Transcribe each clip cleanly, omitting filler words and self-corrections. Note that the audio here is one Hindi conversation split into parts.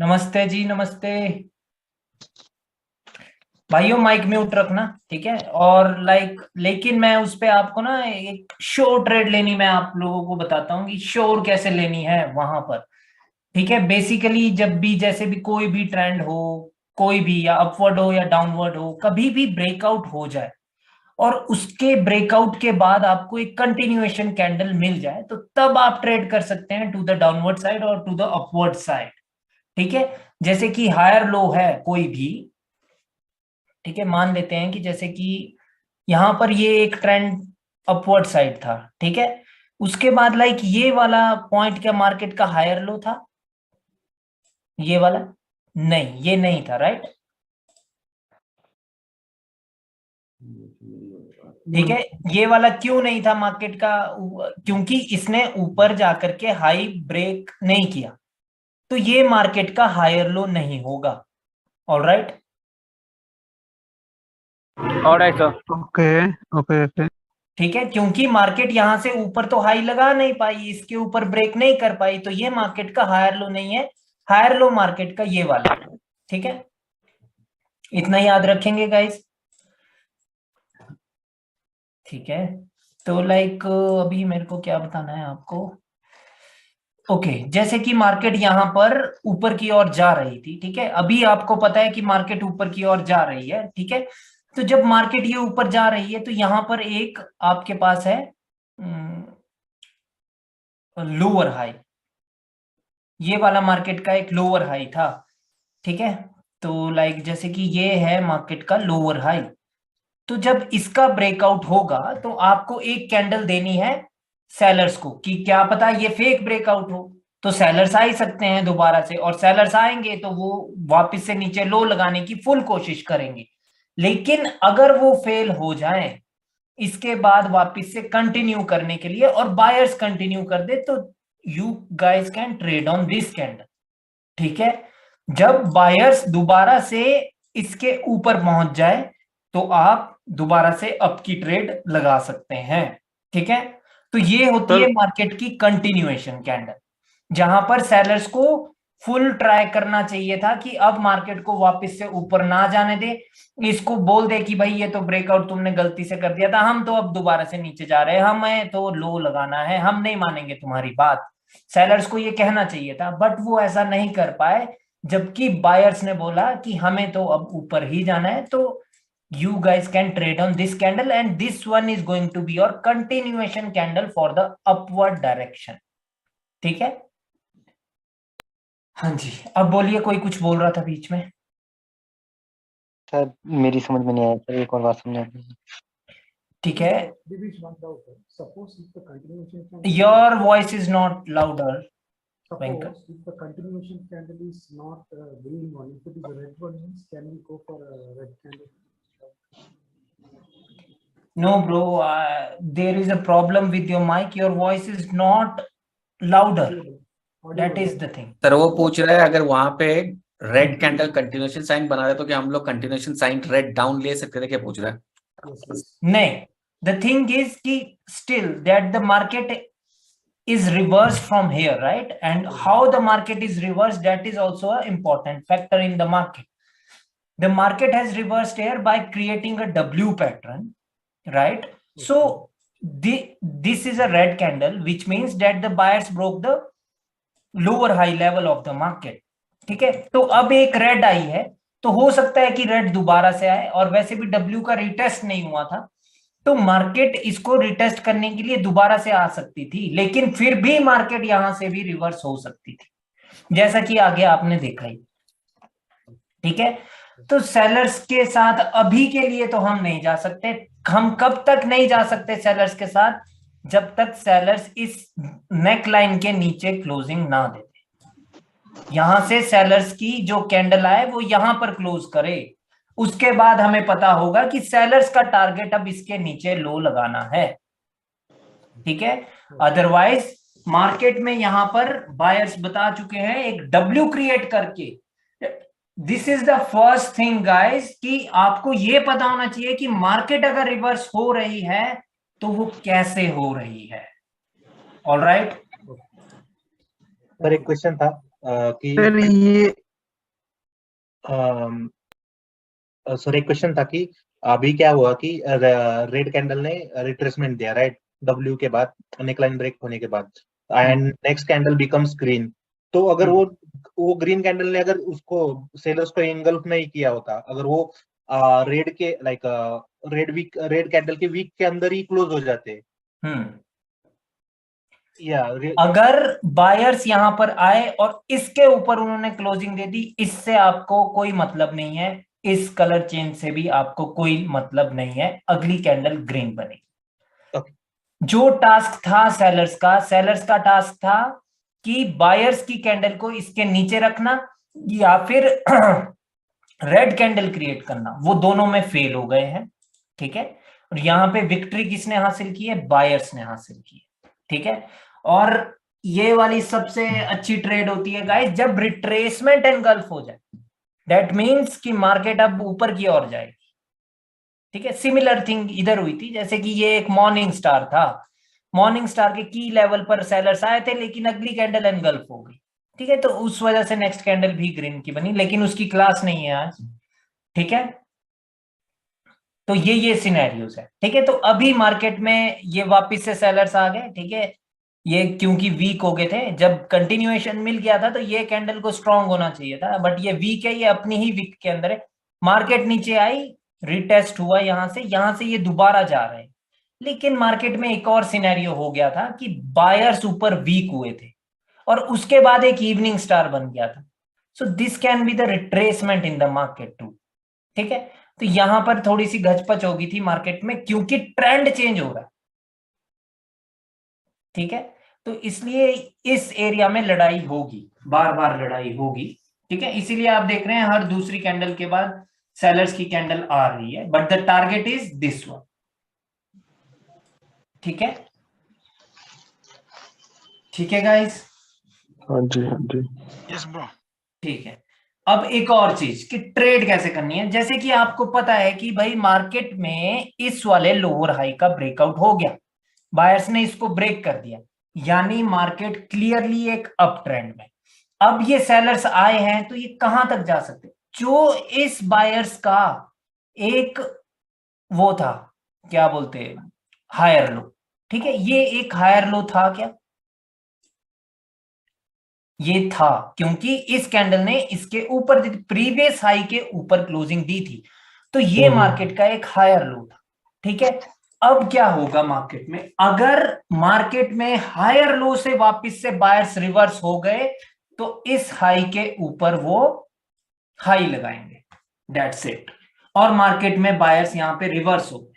नमस्ते जी, नमस्ते भाइयों। माइक म्यूट रखना, ठीक है। और लेकिन मैं उस पे आपको ना एक श्योर ट्रेड लेनी, मैं आप लोगों को बताता हूँ कि श्योर कैसे लेनी है वहां पर। ठीक है, बेसिकली जब भी जैसे भी कोई भी ट्रेंड हो, कोई भी, या अपवर्ड हो या डाउनवर्ड हो, कभी भी ब्रेकआउट हो जाए और उसके ब्रेकआउट के बाद आपको एक कंटिन्यूएशन कैंडल मिल जाए, तो तब आप ट्रेड कर सकते हैं टू द डाउनवर्ड साइड और टू द अपवर्ड साइड। ठीक है, जैसे कि हायर लो है कोई भी। ठीक है, मान लेते हैं कि जैसे कि यहां पर ये एक ट्रेंड अपवर्ड साइड था। ठीक है, उसके बाद ये वाला पॉइंट क्या मार्केट का हायर लो था? ये वाला नहीं, ये नहीं था, राइट। ठीक है, ये वाला क्यों नहीं था मार्केट का? क्योंकि इसने ऊपर जाकर के हाई ब्रेक नहीं किया, तो ये मार्केट का हायर लो नहीं होगा। All right. Alright sir. Okay okay okay. ठीक है, क्योंकि मार्केट यहां से ऊपर तो हाई लगा नहीं पाई, इसके ऊपर ब्रेक नहीं कर पाई, तो ये मार्केट का हायर लो नहीं है। हायर लो मार्केट का ये वाला। ठीक है, इतना याद रखेंगे गाइस। ठीक है, तो अभी मेरे को क्या बताना है आपको। ओके, जैसे कि मार्केट यहां पर ऊपर की ओर जा रही थी। ठीक है, अभी आपको पता है कि मार्केट ऊपर की ओर जा रही है। ठीक है, तो जब मार्केट ये ऊपर जा रही है तो यहां पर एक आपके पास है लोअर हाई। ये वाला मार्केट का एक लोअर हाई था। ठीक है, तो जैसे कि ये है मार्केट का लोअर हाई। तो जब इसका ब्रेकआउट होगा तो आपको एक कैंडल देनी है सेलर्स को, कि क्या पता ये फेक ब्रेकआउट हो। तो सेलर्स आ ही सकते हैं दोबारा से, और सेलर्स आएंगे तो वो वापस से नीचे लो लगाने की फुल कोशिश करेंगे। लेकिन अगर वो फेल हो जाए इसके बाद वापस से कंटिन्यू करने के लिए, और बायर्स कंटिन्यू कर दे, तो you guys can trade on this candle. ठीक है, जब बायर्स दोबारा से इसके ऊपर पहुंच जाए तो आप दोबारा से अप की ट्रेड लगा सकते हैं। ठीक है, तो ये होती है सर मार्केट की कंटिन्यूएशन कैंडल, जहां पर सेलर्स को फुल ट्राई करना चाहिए था कि अब मार्केट को वापस से ऊपर ना जाने दे। इसको बोल दे कि भाई ये तो ब्रेकआउट तुमने गलती से कर दिया था, हम तो अब दोबारा से नीचे जा रहे हैं, हमें तो लो लगाना है, हम नहीं मानेंगे तुम्हारी बात। सेलर्स को ये कहना चाहिए था, बट वो ऐसा नहीं कर पाए। जबकि बायर्स ने बोला कि हमें तो अब ऊपर ही जाना है। तो you guys can trade on this candle, and this one is going to be your continuation candle for the upward direction. ठीक है, हाँ जी। अब बोलिए, कोई कुछ बोल रहा था बीच में। सर मेरी समझ में नहीं आया सर, एक और बात समझ आ गई। ठीक है, your voice is not louder. Suppose if the continuation candle is not green one, if it is a red one, means can we go for a red candle? No bro, there is a problem with your mic, your voice is not louder. That is the thing. Sir वो पूछ रहा है अगर वहां पे रेड कैंडल कंटिन्यूएशन साइन बना रहे तो क्या हम लोग कंटिन्यूएशन साइन रेड डाउन ले सकते थे, क्या पूछ रहा है? नहीं, the thing is कि still that the market is reversed from here, right? And how the market is reversed, that is also an important factor in the market. The market has reversed here by creating a W pattern, right? So this is a red candle, which means that the buyers broke the lower high level of the market. ठीक है, तो अब एक रेड आई है, तो हो सकता है कि रेड दोबारा से आए, और वैसे भी डब्ल्यू का रिटेस्ट नहीं हुआ था, तो मार्केट इसको रिटेस्ट करने के लिए दोबारा से आ सकती थी, लेकिन फिर भी मार्केट यहां से भी रिवर्स हो सकती थी, जैसा कि आगे आपने देखा ही। ठीक है, तो सेलर्स के साथ अभी के लिए तो हम नहीं जा सकते। हम कब तक नहीं जा सकते सेलर्स के साथ? जब तक सेलर्स इस नेक लाइन के नीचे क्लोजिंग ना देते। यहां से सेलर्स की जो कैंडल आए वो यहां पर क्लोज करे, उसके बाद हमें पता होगा कि सेलर्स का टारगेट अब इसके नीचे लो लगाना है। ठीक है, अदरवाइज मार्केट में यहां पर बायर्स बता चुके हैं एक डब्ल्यू क्रिएट करके। This is the first thing guys, कि आपको ये पता होना चाहिए कि मार्केट अगर रिवर्स हो रही है तो वो कैसे हो रही है। ऑल राइट, सर एक क्वेश्चन था कि सर ये सर एक क्वेश्चन था कि अभी क्या हुआ कि रेड कैंडल ने रिट्रेसमेंट दिया, राइट, डब्ल्यू के बाद, नेकलाइन ब्रेक होने के बाद, and next candle becomes green. तो अगर वो ग्रीन कैंडल ने अगर उसको सेलर्स को एंगल्फ नहीं किया होता, अगर वो रेड के लाइक रेड कैंडल के वीक के अंदर ही क्लोज हो जाते, या अगर बायर्स यहां पर आए और इसके ऊपर उन्होंने क्लोजिंग दे दी, इससे आपको कोई मतलब नहीं है, इस कलर चेंज से भी आपको कोई मतलब नहीं है, अगली कैंडल ग्रीन बनेगी। जो टास्क था सेलर्स का टास्क था कि बायर्स की कैंडल को इसके नीचे रखना या फिर रेड कैंडल क्रिएट करना, वो दोनों में फेल हो गए हैं, ठीक है। और यहां पे विक्ट्री किसने हासिल की है? बायर्स ने हासिल की है, ठीक है। और ये वाली सबसे अच्छी ट्रेड होती है गाइस जब रिट्रेसमेंट एनगल्फ हो जाए, दैट मींस कि मार्केट अब ऊपर की ओर जाएगी, ठीक है। सिमिलर थिंग इधर हुई थी, जैसे कि ये एक मॉर्निंग स्टार था, मॉर्निंग स्टार के की लेवल पर सेलर्स आए थे लेकिन अगली कैंडल एनगल्फ हो गई, ठीक है। तो उस वजह से नेक्स्ट कैंडल भी ग्रीन की बनी, लेकिन उसकी क्लास नहीं है आज, ठीक है। तो ये सिनेरियोस है, ठीक है। तो अभी मार्केट में ये वापस से सेलर्स आ गए, ठीक है। ये क्योंकि वीक हो गए थे, जब कंटिन्यूएशन मिल गया था तो ये कैंडल को स्ट्रांग होना चाहिए था, बट ये वीक है, ये अपनी ही वीक के अंदर है। मार्केट नीचे आई, रिटेस्ट हुआ यहां से ये दोबारा जा रहे हैं, लेकिन मार्केट में एक और सिनेरियो हो गया था कि बायर्स ऊपर वीक हुए थे और उसके बाद एक इवनिंग स्टार बन गया था। So this can be the retracement in the market too, ठीक है। तो यहां पर थोड़ी सी घचपच होगी थी मार्केट में क्योंकि ट्रेंड चेंज हो रहा है, ठीक है। तो इसलिए इस एरिया में लड़ाई होगी, बार बार लड़ाई होगी, ठीक है। इसीलिए आप देख रहे हैं हर दूसरी कैंडल के बाद सेलर्स की कैंडल आ रही है, but the target is this one, ठीक है। ठीक है गाइस? हाँ जी, हाँ जी। Yes bro. ठीक है। अब एक और चीज कि ट्रेड कैसे करनी है, जैसे कि आपको पता है कि भाई मार्केट में इस वाले लोअर हाई का ब्रेकआउट हो गया, बायर्स ने इसको ब्रेक कर दिया, यानी मार्केट क्लियरली एक अप ट्रेंड में। अब ये सेलर्स आए हैं तो ये कहां तक जा सकते? जो इस बायर्स का एक वो था, क्या बोलते हैं, हायर लो, ठीक है। ये एक हायर लो था क्या? ये था, क्योंकि इस कैंडल ने इसके ऊपर प्रीवियस हाई के ऊपर क्लोजिंग दी थी, तो ये मार्केट का एक हायर लो था, ठीक है। अब क्या होगा मार्केट में, अगर मार्केट में हायर लो से वापस से बायर्स रिवर्स हो गए तो इस हाई के ऊपर वो हाई लगाएंगे, दैट्स इट। और मार्केट में बायर्स यहां पे रिवर्स हो गए,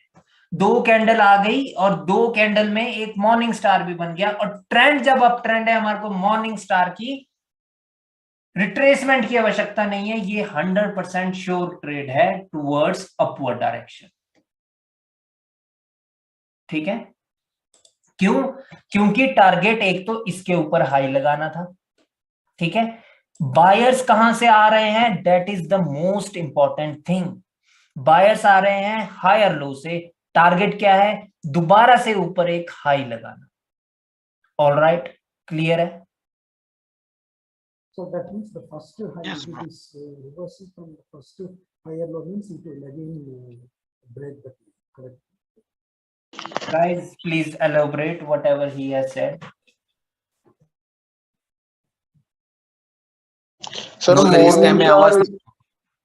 दो कैंडल आ गई और दो कैंडल में एक मॉर्निंग स्टार भी बन गया, और ट्रेंड जब अप ट्रेंड है हमारे को मॉर्निंग स्टार की रिट्रेसमेंट की आवश्यकता नहीं है, ये 100% श्योर ट्रेड है टुवर्ड्स अपवर्ड डायरेक्शन, ठीक है। क्यों? क्योंकि टारगेट एक तो इसके ऊपर हाई लगाना था, ठीक है। बायर्स कहां से आ रहे हैं, that is the most important thing. Buyers आ रहे हैं हायर लो से, टारगेट क्या है, दोबारा से ऊपर एक हाई लगाना। ऑलराइट, क्लियर है? So that means the first high, Yes, if bro. it is reversal from the first higher low, means it will again break the trend, correct? Guys, please elaborate whatever he has said. Sir No, sir, इस time में आवाज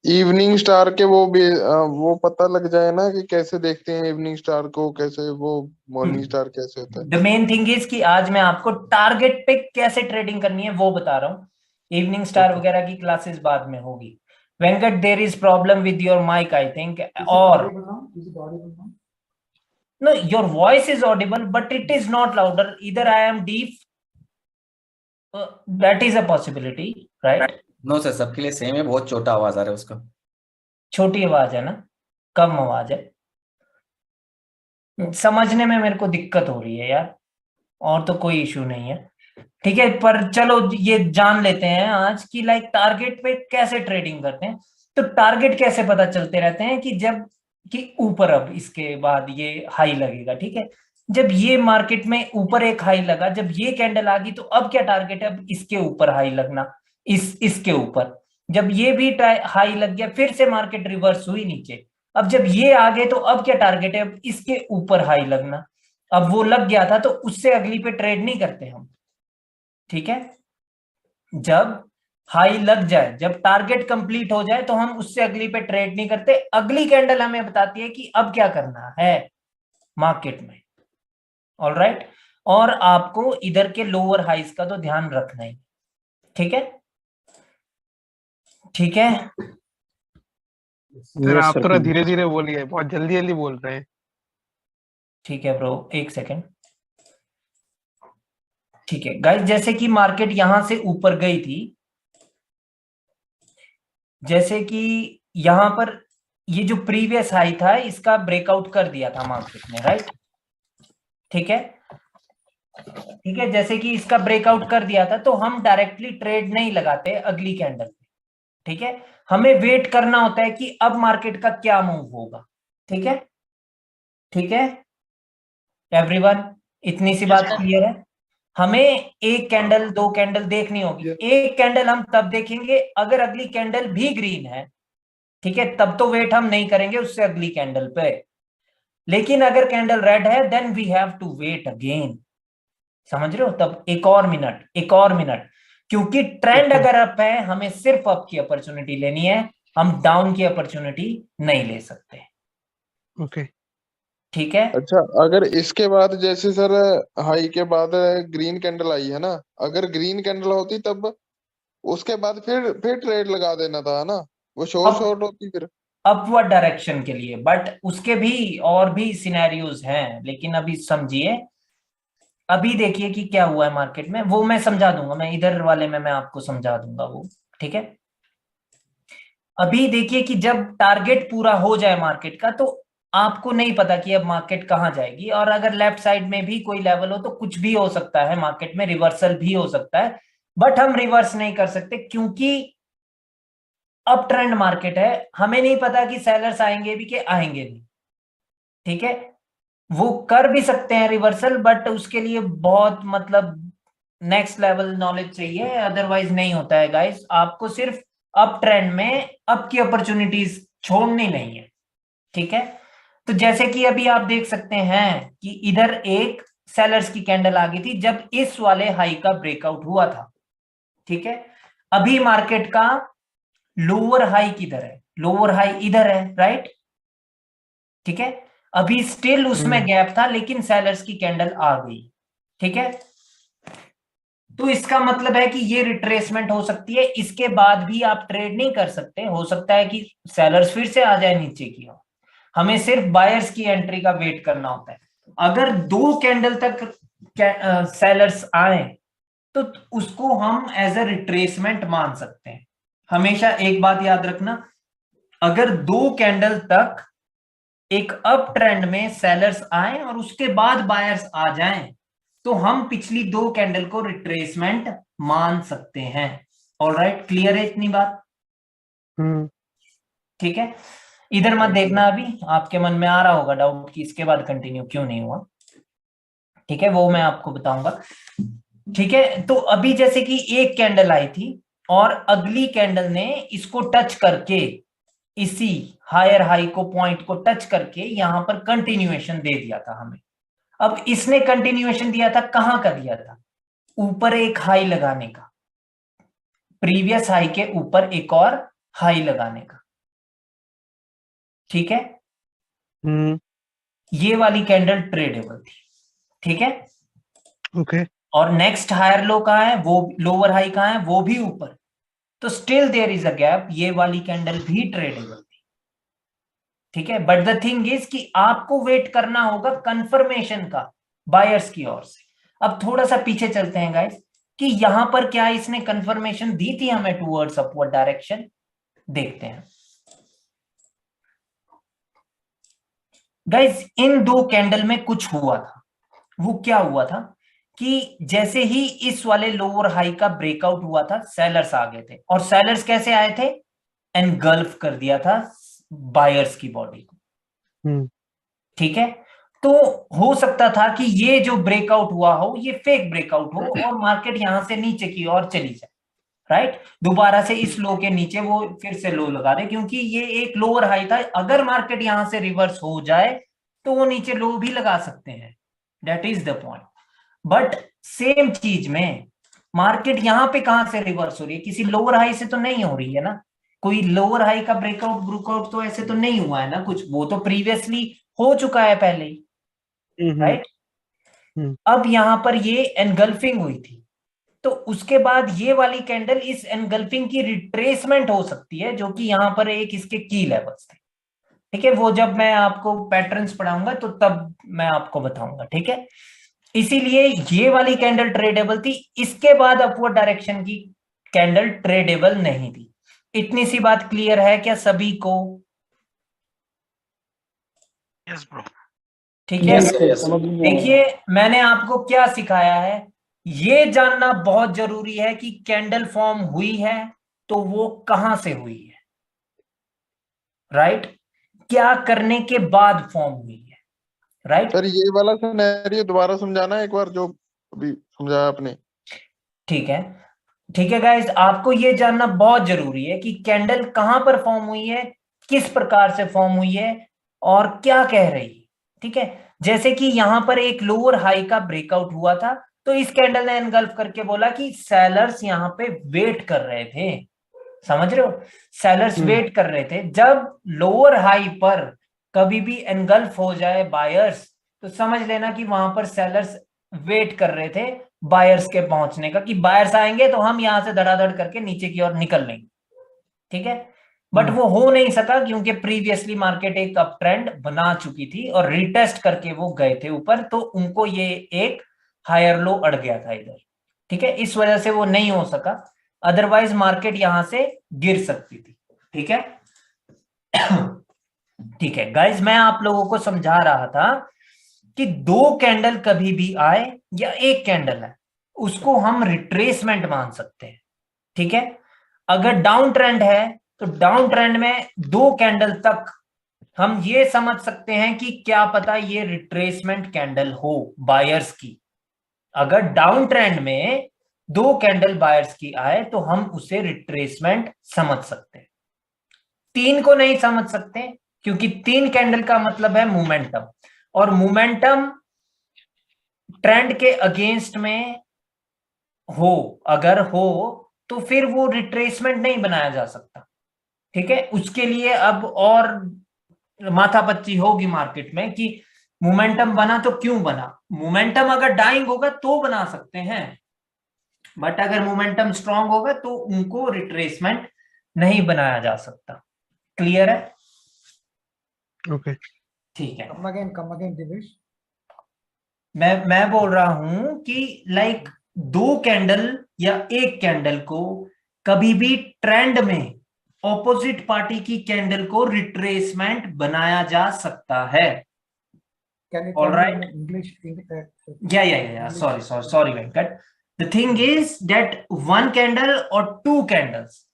इवनिंग स्टार के वो पता लग जाए ना कि कैसे देखते हैं इवनिंग स्टार को, कैसे वो मॉर्निंग स्टार कैसे होता है। द मेन थिंग इज कि आज मैं आपको टारगेट पे कैसे ट्रेडिंग करनी है वो बता रहा हूँ, इवनिंग स्टार वगैरह की क्लासेस बाद में होगी। Venkat, there is problem with your mic I think, और Is it audible now? no, your voice is audible but it is not louder, either I am deaf, that is a possibility, right? No sir, सबके लिए सेम है, बहुत छोटा आवाज आ रहा है उसका। छोटी आवाज है ना, कम आवाज है, समझने में मेरे को दिक्कत हो रही है यार, और तो कोई इशू नहीं है, ठीक है। पर चलो ये जान लेते हैं आज कि लाइक टारगेट पे कैसे ट्रेडिंग करते हैं। तो टारगेट कैसे पता चलते रहते हैं कि जब कि ऊपर अब इसके बाद ये हाई लगेगा, ठीक है। जब ये मार्केट में ऊपर एक हाई लगा, जब ये कैंडल आ गई, तो अब क्या टारगेट है, अब इसके ऊपर हाई लगना, इसके ऊपर, जब ये भी हाई लग गया, फिर से मार्केट रिवर्स हुई नीचे। अब जब ये आ गए तो अब क्या टारगेट है, अब इसके ऊपर हाई लगना। अब वो लग गया था तो उससे अगली पे ट्रेड नहीं करते हम, ठीक है। जब हाई लग जाए, जब टारगेट कंप्लीट हो जाए तो हम उससे अगली पे ट्रेड नहीं करते। अगली कैंडल हमें बताती है कि अब क्या करना है मार्केट में। ऑल राइट, और आपको इधर के लोअर हाइज का तो ध्यान रखना ही, ठीक है, ठीक है। सर आप थोड़ा धीरे धीरे बोलिए, बहुत जल्दी जल्दी बोल रहे हैं। ठीक है ब्रो, एक सेकेंड। ठीक है गाइस, जैसे कि मार्केट यहां से ऊपर गई थी, जैसे कि यहां पर ये जो प्रीवियस हाई था इसका ब्रेकआउट कर दिया था मार्केट ने, राइट, ठीक है, ठीक है। जैसे कि इसका ब्रेकआउट कर दिया था तो हम डायरेक्टली ट्रेड नहीं लगाते अगली कैंडल पे, ठीक है। हमें वेट करना होता है कि अब मार्केट का क्या मूव होगा, ठीक है, ठीक है एवरीवन, इतनी सी बात क्लियर है। हमें एक कैंडल दो कैंडल देखनी होगी। एक कैंडल हम तब देखेंगे अगर अगली कैंडल भी ग्रीन है, ठीक है, तब तो वेट हम नहीं करेंगे उससे अगली कैंडल पे। लेकिन अगर कैंडल रेड है then we have to wait again, समझ रहे हो, तब एक और मिनट, एक और मिनट, क्योंकि ट्रेंड अगर अप है हमें सिर्फ अप की अपॉर्चुनिटी लेनी है, हम डाउन की अपॉर्चुनिटी नहीं ले सकते, ओके ठीक है। अच्छा, अगर इसके बाद जैसे सर हाई के बाद ग्रीन कैंडल आई है ना, अगर ग्रीन कैंडल होती तब उसके बाद फिर ट्रेड लगा देना था ना, वो शॉर्ट अब शॉर्ट होती फिर। अपवर्ड डायरेक्शन के लिए, बट उसके भी और भी सिनेरियोज हैं, लेकिन अभी समझिए, अभी देखिए कि क्या हुआ है मार्केट में, वो मैं समझा दूंगा, मैं इधर वाले में मैं आपको समझा दूंगा वो, ठीक है। अभी देखिए कि जब टारगेट पूरा हो जाए मार्केट का तो आपको नहीं पता कि अब मार्केट कहां जाएगी, और अगर लेफ्ट साइड में भी कोई लेवल हो तो कुछ भी हो सकता है, मार्केट में रिवर्सल भी हो सकता है, बट हम रिवर्स नहीं कर सकते क्योंकि अप ट्रेंड मार्केट है। हमें नहीं पता कि सेलर्स आएंगे भी कि आएंगे नहीं, ठीक है। वो कर भी सकते हैं रिवर्सल, बट उसके लिए बहुत मतलब नेक्स्ट लेवल नॉलेज चाहिए, अदरवाइज नहीं होता है गाइस। आपको सिर्फ अप ट्रेंड में अप की अपॉर्चुनिटीज छोड़नी नहीं है, ठीक है। तो जैसे कि अभी आप देख सकते हैं कि इधर एक सेलर्स की कैंडल आ गई थी जब इस वाले हाई का ब्रेकआउट हुआ था, ठीक है। अभी मार्केट का लोअर हाई किधर है, लोअर हाई इधर है, राइट, ठीक है। अभी स्टिल उसमें गैप था लेकिन सेलर्स की कैंडल आ गई, ठीक है। तो इसका मतलब है कि ये रिट्रेसमेंट हो सकती है, इसके बाद भी आप ट्रेड नहीं कर सकते, हो सकता है कि सेलर्स फिर से आ जाए नीचे की ओर, हमें सिर्फ बायर्स की एंट्री का वेट करना होता है। अगर दो कैंडल तक सेलर्स आए तो उसको हम एज अ रिट्रेसमेंट मान सकते हैं। हमेशा एक बात याद रखना, अगर दो कैंडल तक एक अप ट्रेंड में सेलर्स आए और उसके बाद बायर्स आ जाएं तो हम पिछली दो कैंडल को रिट्रेसमेंट मान सकते हैं। ऑलराइट, क्लियर है इतनी बात, ठीक है। इधर मत देखना, अभी आपके मन में आ रहा होगा डाउट कि इसके बाद कंटिन्यू क्यों नहीं हुआ, ठीक है, वो मैं आपको बताऊंगा, ठीक है। तो अभी जैसे कि एक कैंडल आई थी और अगली कैंडल ने इसको टच करके, इसी हायर हाई को पॉइंट को टच करके यहां पर कंटिन्यूएशन दे दिया था हमें। अब इसने कंटिन्यूएशन दिया था, कहां का दिया था, ऊपर एक हाई लगाने का, प्रीवियस हाई के ऊपर एक और हाई लगाने का, ठीक है। ये वाली कैंडल ट्रेडेबल थी, ठीक है, ओके और नेक्स्ट हायर लो कहां है, वो लोअर हाई कहां है, वो भी ऊपर, तो still there is a gap, ये वाली कैंडल भी ट्रेडेबल थी, ठीक है। बट द थिंग इज कि आपको वेट करना होगा कंफर्मेशन का बायर्स की ओर से। अब थोड़ा सा पीछे चलते हैं गाइस कि यहां पर क्या इसने कंफर्मेशन दी थी हमें टुवर्ड्स अपवर्ड डायरेक्शन, देखते हैं गाइस। इन दो कैंडल में कुछ हुआ था, वो क्या हुआ था कि जैसे ही इस वाले लोअर हाई का ब्रेकआउट हुआ था सेलर्स आ गए थे, और सेलर्स कैसे आए थे, एनगल्फ कर दिया था बायर्स की बॉडी को, ठीक है। तो हो सकता था कि ये जो ब्रेकआउट हुआ हो ये फेक ब्रेकआउट हो और मार्केट यहां से नीचे की ओर चली जाए, राइट। दोबारा से इस लो के नीचे वो फिर से लो लगा रहे, क्योंकि ये एक लोअर हाई था। अगर मार्केट यहां से रिवर्स हो जाए तो वो नीचे लो भी लगा सकते हैं, that is the point. But same चीज में मार्केट यहां पे कहां से रिवर्स हो रही है, किसी लोअर हाई से तो नहीं हो रही है ना। कोई लोअर हाई का ब्रेकआउट ब्रुकआउट तो ऐसे तो नहीं हुआ है ना कुछ, वो तो प्रीवियसली हो चुका है पहले ही, राइट। अब यहां पर ये एनगल्फिंग हुई थी, तो उसके बाद ये वाली कैंडल इस एनगल्फिंग की रिट्रेसमेंट हो सकती है, जो कि यहां पर एक इसके की लेवल्स थे, ठीक है। वो जब मैं आपको पैटर्न्स पढ़ाऊंगा तो तब मैं आपको बताऊंगा, ठीक है। इसीलिए ये वाली कैंडल ट्रेडेबल थी, इसके बाद अपवर्ड डायरेक्शन की कैंडल ट्रेडेबल नहीं थी। इतनी सी बात क्लियर है क्या सभी को? Yes bro. ठीक है। yes. देखिए मैंने आपको क्या सिखाया है, ये जानना बहुत जरूरी है कि कैंडल फॉर्म हुई है तो वो कहां से हुई है, राइट। क्या करने के बाद फॉर्म हुई है, राइट। सर ये वाला सिनेरियो दोबारा समझाना एक बार, जो अभी समझाया आपने। ठीक है, ठीक है गाइस, आपको ये जानना बहुत जरूरी है कि कैंडल कहां पर फॉर्म हुई है, किस प्रकार से फॉर्म हुई है और क्या कह रही है, ठीक है। जैसे कि यहां पर एक लोअर हाई का ब्रेकआउट हुआ था, तो इस कैंडल ने एनगल्फ करके बोला कि सेलर्स यहां पे वेट कर रहे थे, समझ रहे हो, सेलर्स वेट कर रहे थे। जब लोअर हाई पर कभी भी एनगल्फ हो जाए बायर्स, तो समझ लेना कि वहां पर सेलर्स वेट कर रहे थे बायर्स के पहुंचने का, कि बायर्स आएंगे तो हम यहां से धड़ाधड़ करके नीचे की ओर निकल लेंगे, ठीक है। बट वो हो नहीं सका, क्योंकि प्रीवियसली मार्केट एक अप ट्रेंड बना चुकी थी और रिटेस्ट करके वो गए थे ऊपर, तो उनको ये एक हायर लो अड़ गया था इधर, ठीक है। इस वजह से वो नहीं हो सका, अदरवाइज मार्केट यहां से गिर सकती थी, ठीक है। ठीक है गाइज, मैं आप लोगों को समझा रहा था कि दो कैंडल कभी भी आए या एक कैंडल है, उसको हम रिट्रेसमेंट मान सकते हैं, ठीक है। अगर डाउन ट्रेंड है तो डाउन ट्रेंड में दो कैंडल तक हम ये समझ सकते हैं कि क्या पता ये रिट्रेसमेंट कैंडल हो बायर्स की। अगर डाउन ट्रेंड में दो कैंडल बायर्स की आए तो हम उसे रिट्रेसमेंट समझ सकते हैं। तीन को नहीं समझ सकते, क्योंकि तीन कैंडल का मतलब है मोमेंटम, और मोमेंटम ट्रेंड के अगेंस्ट में हो, अगर हो तो फिर वो रिट्रेसमेंट नहीं बनाया जा सकता, ठीक है। उसके लिए अब और माथापच्ची होगी मार्केट में कि मोमेंटम बना तो क्यों बना। मोमेंटम अगर डाइंग होगा तो बना सकते हैं, बट अगर मोमेंटम स्ट्रांग होगा तो उनको रिट्रेसमेंट नहीं बनाया जा सकता। क्लियर है? ओके। ठीक है। come again, Divesh. मैं बोल रहा हूं कि लाइक दो कैंडल या एक कैंडल को कभी भी ट्रेंड में ऑपोजिट पार्टी की कैंडल को रिट्रेसमेंट बनाया जा सकता है। All right. English. Yeah. Sorry, Venkat. The thing is that one candle or two candles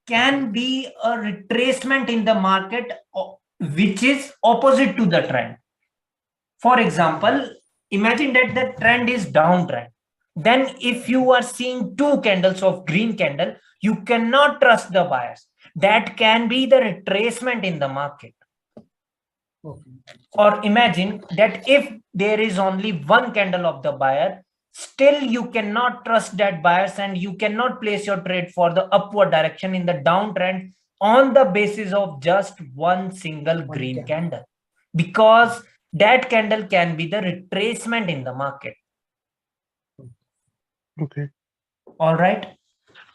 can be a retracement in the market which is opposite to the trend. For example, imagine that the trend is downtrend. Then if you are seeing two candles of green candle, you cannot trust the buyers. That can be the retracement in the market. Okay. Or imagine that if there is only one candle of the buyer, still you cannot trust that buyers and you cannot place your trade for the upward direction in the downtrend on the basis of just one single green candle, because that candle can be the retracement in the market. Okay. All right.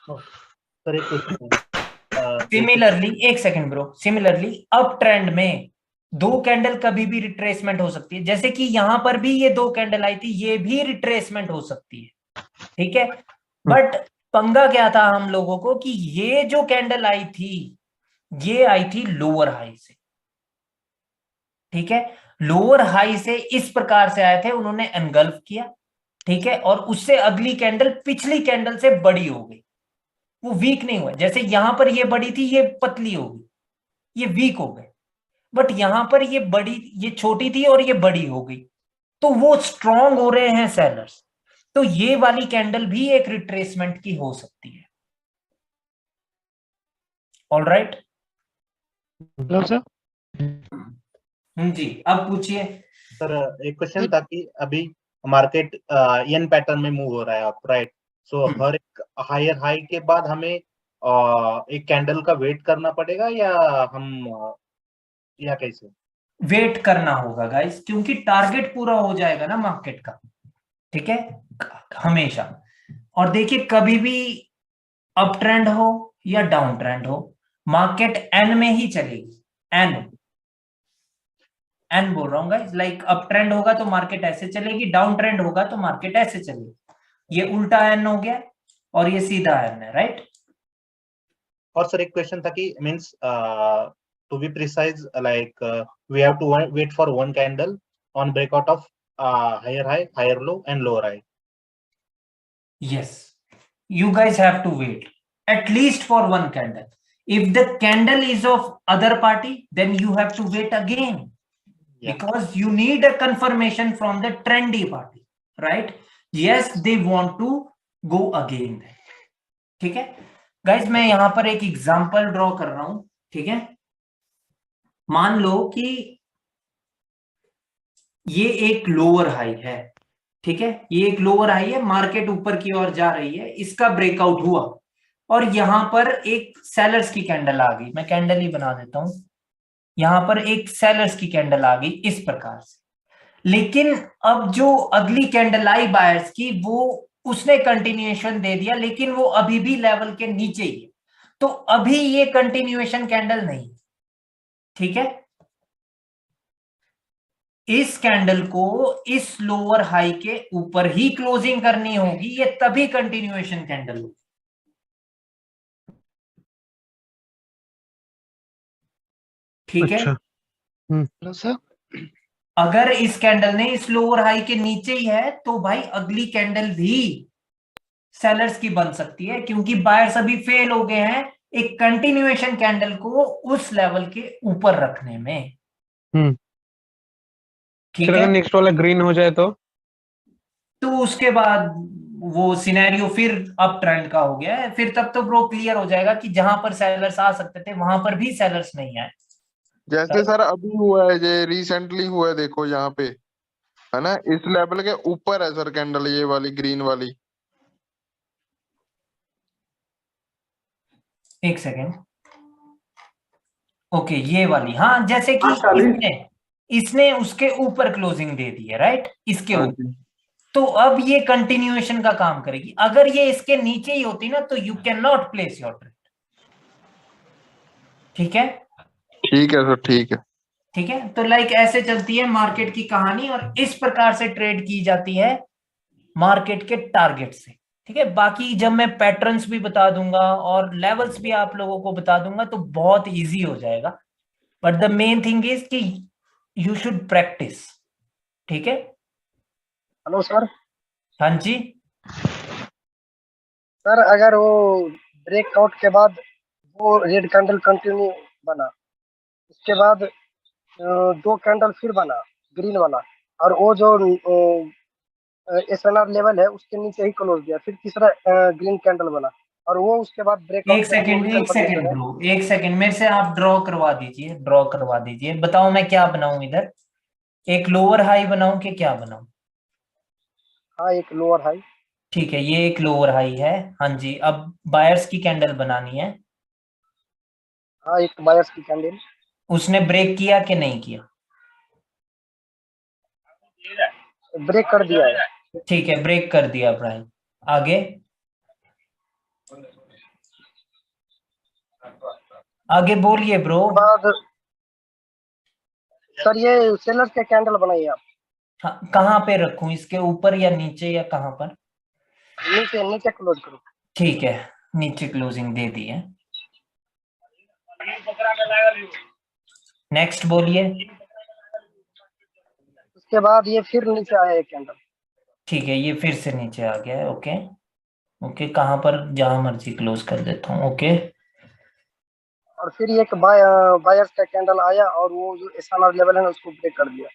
Sir एक क्वेश्चन सिमिलरली, एक second bro, similarly up trend में दो कैंडल कभी भी रिट्रेसमेंट हो सकती है, जैसे कि यहां पर भी ये दो कैंडल आई थी, ये भी रिट्रेसमेंट हो सकती है, ठीक है। बट पंगा क्या था हम लोगों को कि ये जो कैंडल आई थी, ये आई थी लोअर हाई से, ठीक है। लोअर हाई से इस प्रकार से आए थे, उन्होंने एनगल्फ किया, ठीक है, और उससे अगली कैंडल पिछली कैंडल से बड़ी हो गई, वो वीक नहीं हुआ। जैसे यहां पर ये बड़ी थी, ये पतली हो गई, ये वीक हो गए। बट यहां पर ये बड़ी, ये छोटी थी और ये बड़ी हो गई, तो वो स्ट्रांग हो रहे हैं सेलर्स। तो ये वाली कैंडल भी एक रिट्रेसमेंट की हो सकती है, ऑल राइट। Hello sir. जी, अब पूछिए। सर एक क्वेश्चन था कि अभी मार्केट एन पैटर्न में मूव हो रहा है आप, राइट? सो हर एक हायर हाई के बाद हमें एक कैंडल का वेट करना पड़ेगा या हम या कैसे? वेट करना होगा गाइस, क्योंकि टारगेट पूरा हो जाएगा ना मार्केट का, ठीक है, हमेशा। और देखिए कभी भी अप ट्रेंड हो या डाउन ट्रेंड हो, मार्केट एन में ही चलेगी। एन एन बोल रहा हूँ गाइस, लाइक अप ट्रेंड होगा तो मार्केट ऐसे चलेगी, डाउन ट्रेंड होगा तो मार्केट ऐसे चलेगी। ये उल्टा एन हो गया और ये सीधा एन है, राइट। और सर एक क्वेश्चन था कि means to be precise like we have to wait for one candle on breakout of higher high, higher low and lower high. Yes, you guys have to wait at least for one candle. If the candle is of other party, then you have to wait again, because you need a confirmation from the trendy party, right? Yes, they want to go again. ठीक है गाइस, मैं यहां पर एक एग्जांपल ड्रॉ कर रहा हूं, ठीक है। मान लो कि ये एक लोअर हाई है, ठीक है, ये एक लोअर हाई है, मार्केट ऊपर की ओर जा रही है, इसका ब्रेकआउट हुआ और यहां पर एक सेलर्स की कैंडल आ गई। मैं कैंडल ही बना देता हूं, यहां पर एक सेलर्स की कैंडल आ गई इस प्रकार से। लेकिन अब जो अगली कैंडल आई बायर्स की, वो उसने कंटिन्यूएशन दे दिया, लेकिन वो अभी भी लेवल के नीचे ही है, तो अभी ये कंटिन्यूएशन कैंडल नहीं, ठीक है। इस कैंडल को इस लोअर हाई के ऊपर ही क्लोजिंग करनी होगी, ये तभी कंटिन्यूएशन कैंडल होगी, ठीक है। Hello sir. अगर इस कैंडल ने इस लोअर हाई के नीचे ही है तो भाई अगली कैंडल भी सेलर्स की बन सकती है, क्योंकि बायर्स अभी फेल हो गए हैं एक कंटिन्यूएशन कैंडल को उस लेवल के ऊपर रखने में, ठीक है। नेक्स्ट वाला ग्रीन हो जाए तो उसके बाद वो सिनेरियो फिर अप ट्रेंड का हो गया है, फिर तब तो ब्रो क्लियर हो जाएगा कि जहां पर सेलर्स आ सकते थे वहां पर भी सेलर्स नहीं आए। जैसे सर अभी हुआ है, ये रिसेंटली हुआ है, देखो यहाँ पे है ना, इस लेवल के ऊपर है सर कैंडल, ये वाली ग्रीन वाली। एक सेकेंड, ओके ये वाली, हाँ, जैसे कि इसने उसके ऊपर क्लोजिंग दे दी है, राइट, इसके हाँ ऊपर, जी। तो अब ये कंटिन्यूएशन का काम करेगी। अगर ये इसके नीचे ही होती ना तो you can not place your trade, ठीक है। ठीक है सर, ठीक है। ठीक है, तो लाइक ऐसे चलती है मार्केट की कहानी, और इस प्रकार से ट्रेड की जाती है मार्केट के टारगेट से, ठीक है। बाकी जब मैं पैटर्न्स भी बता दूंगा और लेवल्स भी आप लोगों को बता दूंगा तो बहुत इजी हो जाएगा, but the main thing is कि यू शुड प्रैक्टिस, ठीक है। Hello sir. हाँ जी सर अगर वो ब्रेकआउट के बाद वो रेड कैंडल कंटिन्यू बना, उसके बाद दो कैंडल फिर बना ग्रीन वाला, और वो जो एसएनआर लेवल है उसके नीचे ही क्लोज दिया, फिर तीसरा ग्रीन कैंडल बना, और वो उसके बाद ब्रेकआउट। एक सेकंड ब्रो, एक सेकंड मेरे से आप ड्रॉ करवा दीजिए, ड्रॉ करवा दीजिए। बताओ मैं क्या बनाऊं इधर, एक लोअर हाई बनाऊं कि क्या बनाऊं? हाँ एक लोअर हाई। ठीक है, ये एक लोअर हाई है, हाँ जी। अब बायर्स की कैंडल बनानी है। हाँ एक बायर्स की कैंडल। उसने ब्रेक किया कि नहीं किया? ब्रेक कर दिया है। ठीक है, ब्रेक कर दिया भाई। आगे आगे बोलिए ब्रो। बाद सर ये सेलर्स के कैंडल बनाइए आप। हाँ, कहाँ पे रखूं, इसके ऊपर या नीचे या कहाँ पर? नीचे नीचे क्लोज करो। ठीक है, नीचे क्लोजिंग दे दी है। नेक्स्ट बोलिए। उसके बाद ये फिर नीचे आया एक कैंडल। ठीक है, ये फिर से नीचे आ गया है। ओके ओके, कहाँ पर? जहां मर्जी क्लोज कर देता हूँ। ओके, और फिर एक बायर्स का कैंडल आया और वो जो एसएनआर लेवल है ना उसको ब्रेक कर दिया।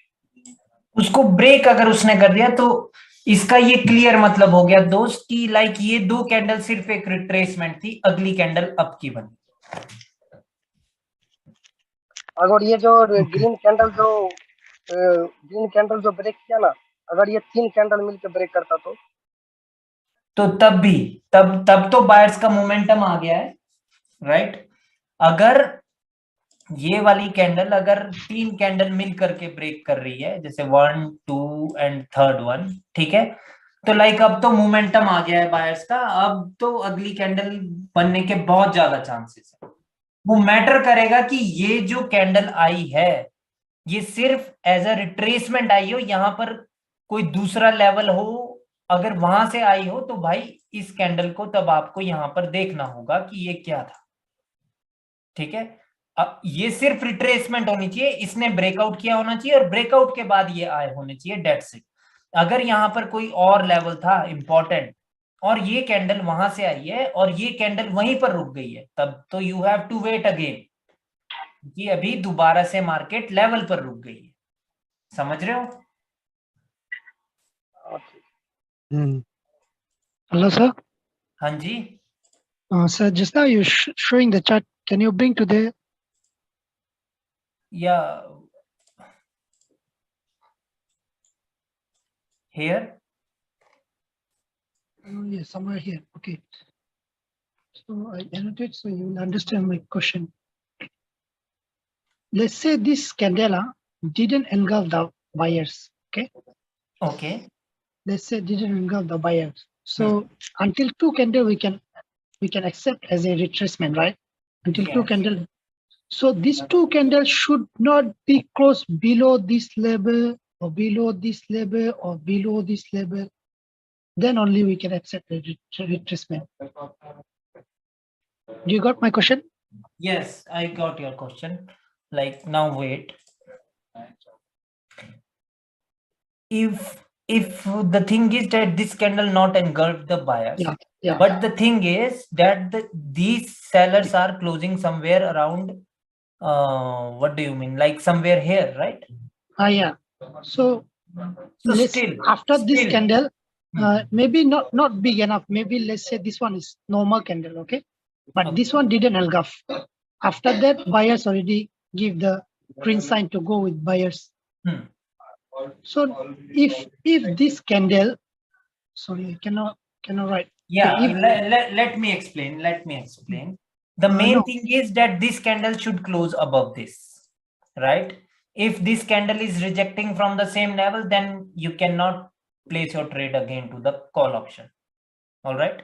उसको ब्रेक अगर उसने कर दिया तो इसका ये क्लियर मतलब हो गया दोस्त कि लाइक ये दो कैंडल सिर्फ एक रिट्रेसमेंट थी, अगली कैंडल अप की बनी। अगर ये जो ग्रीन कैंडल जो ब्रेक किया ना, अगर ये 3 कैंडल मिलकर ब्रेक करता तो तब तो बायर्स का मोमेंटम आ गया है, राइट। अगर ये वाली कैंडल अगर 3 कैंडल मिल करके ब्रेक कर रही है, जैसे 1 2 एंड थर्ड वन, ठीक है, तो लाइक अब तो मोमेंटम आ गया है बायर्स का, अब तो अगली कैंडल बनने के बहुत ज्यादा चांसेस है। वो मैटर करेगा कि ये जो कैंडल आई है ये सिर्फ एज अ रिट्रेसमेंट आई हो, यहां पर कोई दूसरा लेवल हो, अगर वहां से आई हो तो भाई इस कैंडल को तब आपको यहां पर देखना होगा कि ये क्या था, ठीक है। अब ये सिर्फ रिट्रेसमेंट होनी चाहिए, इसने ब्रेकआउट किया होना चाहिए और ब्रेकआउट के बाद ये आए होने चाहिए, डेट्स इट। अगर यहाँ पर कोई और लेवल था इंपॉर्टेंट और ये कैंडल वहां से आई है और ये कैंडल वहीं पर रुक गई है, तब तो you have to wait again, कि अभी दोबारा से मार्केट लेवल पर रुक गई है। समझ रहे हो? Hello, sir. हाँ जी। Sir, just now you showing the chart. Can you bring to the या here? yes, somewhere here. Okay. So I annotate so you will understand my question. Let's say this candle didn't engulf the buyers. Okay. Okay. Let's say didn't engulf the buyers. So until 2 candle we can accept as a retracement, right? Until 2 Yes. candle. So these 2 candles should not be closed below this level or below this level or below this level. Then only we can accept the retracement. Do you got my question? Yes, I got your question. Like now wait. If the thing is that this candle not engulfed the buyers, Yeah. but the thing is that these sellers are closing somewhere around, what do you mean, like somewhere here, right? Yeah. So So let's after this still. candle, maybe not big enough. Maybe let's say this one is normal candle, okay? But Okay. this one didn't engulf. After that, buyers already give the green sign to go with buyers. So if this candle, sorry, I cannot write. Yeah, Okay, let me explain. The main no. thing is that this candle should close above this, right? If this candle is rejecting from the same level, then you cannot place your trade again to the call option. All right.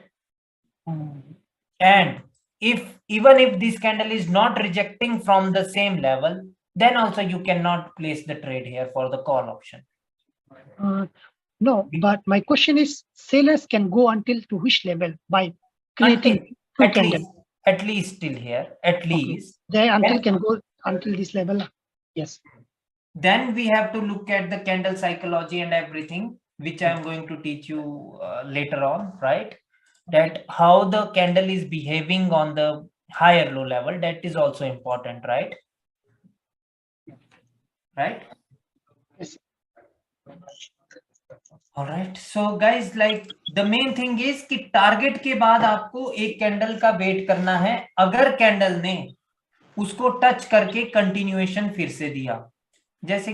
And even if this candle is not rejecting from the same level, then also you cannot place the trade here for the call option. No, but my question is, sellers can go until to which level by creating two candles? At least till here, at least. They can go until this level. Yes. Then we have to look at the candle psychology and everything, which I am going to teach you later on, right? That how the candle is behaving on the higher low level, that is also important, right? Right? Yes. All right. So guys, like the main thing is कि टारगेट के बाद आपको एक कैंडल का वेट करना है। अगर कैंडल ने उसको टच करके कंटिन्यूएशन फिर से दिया, जैसे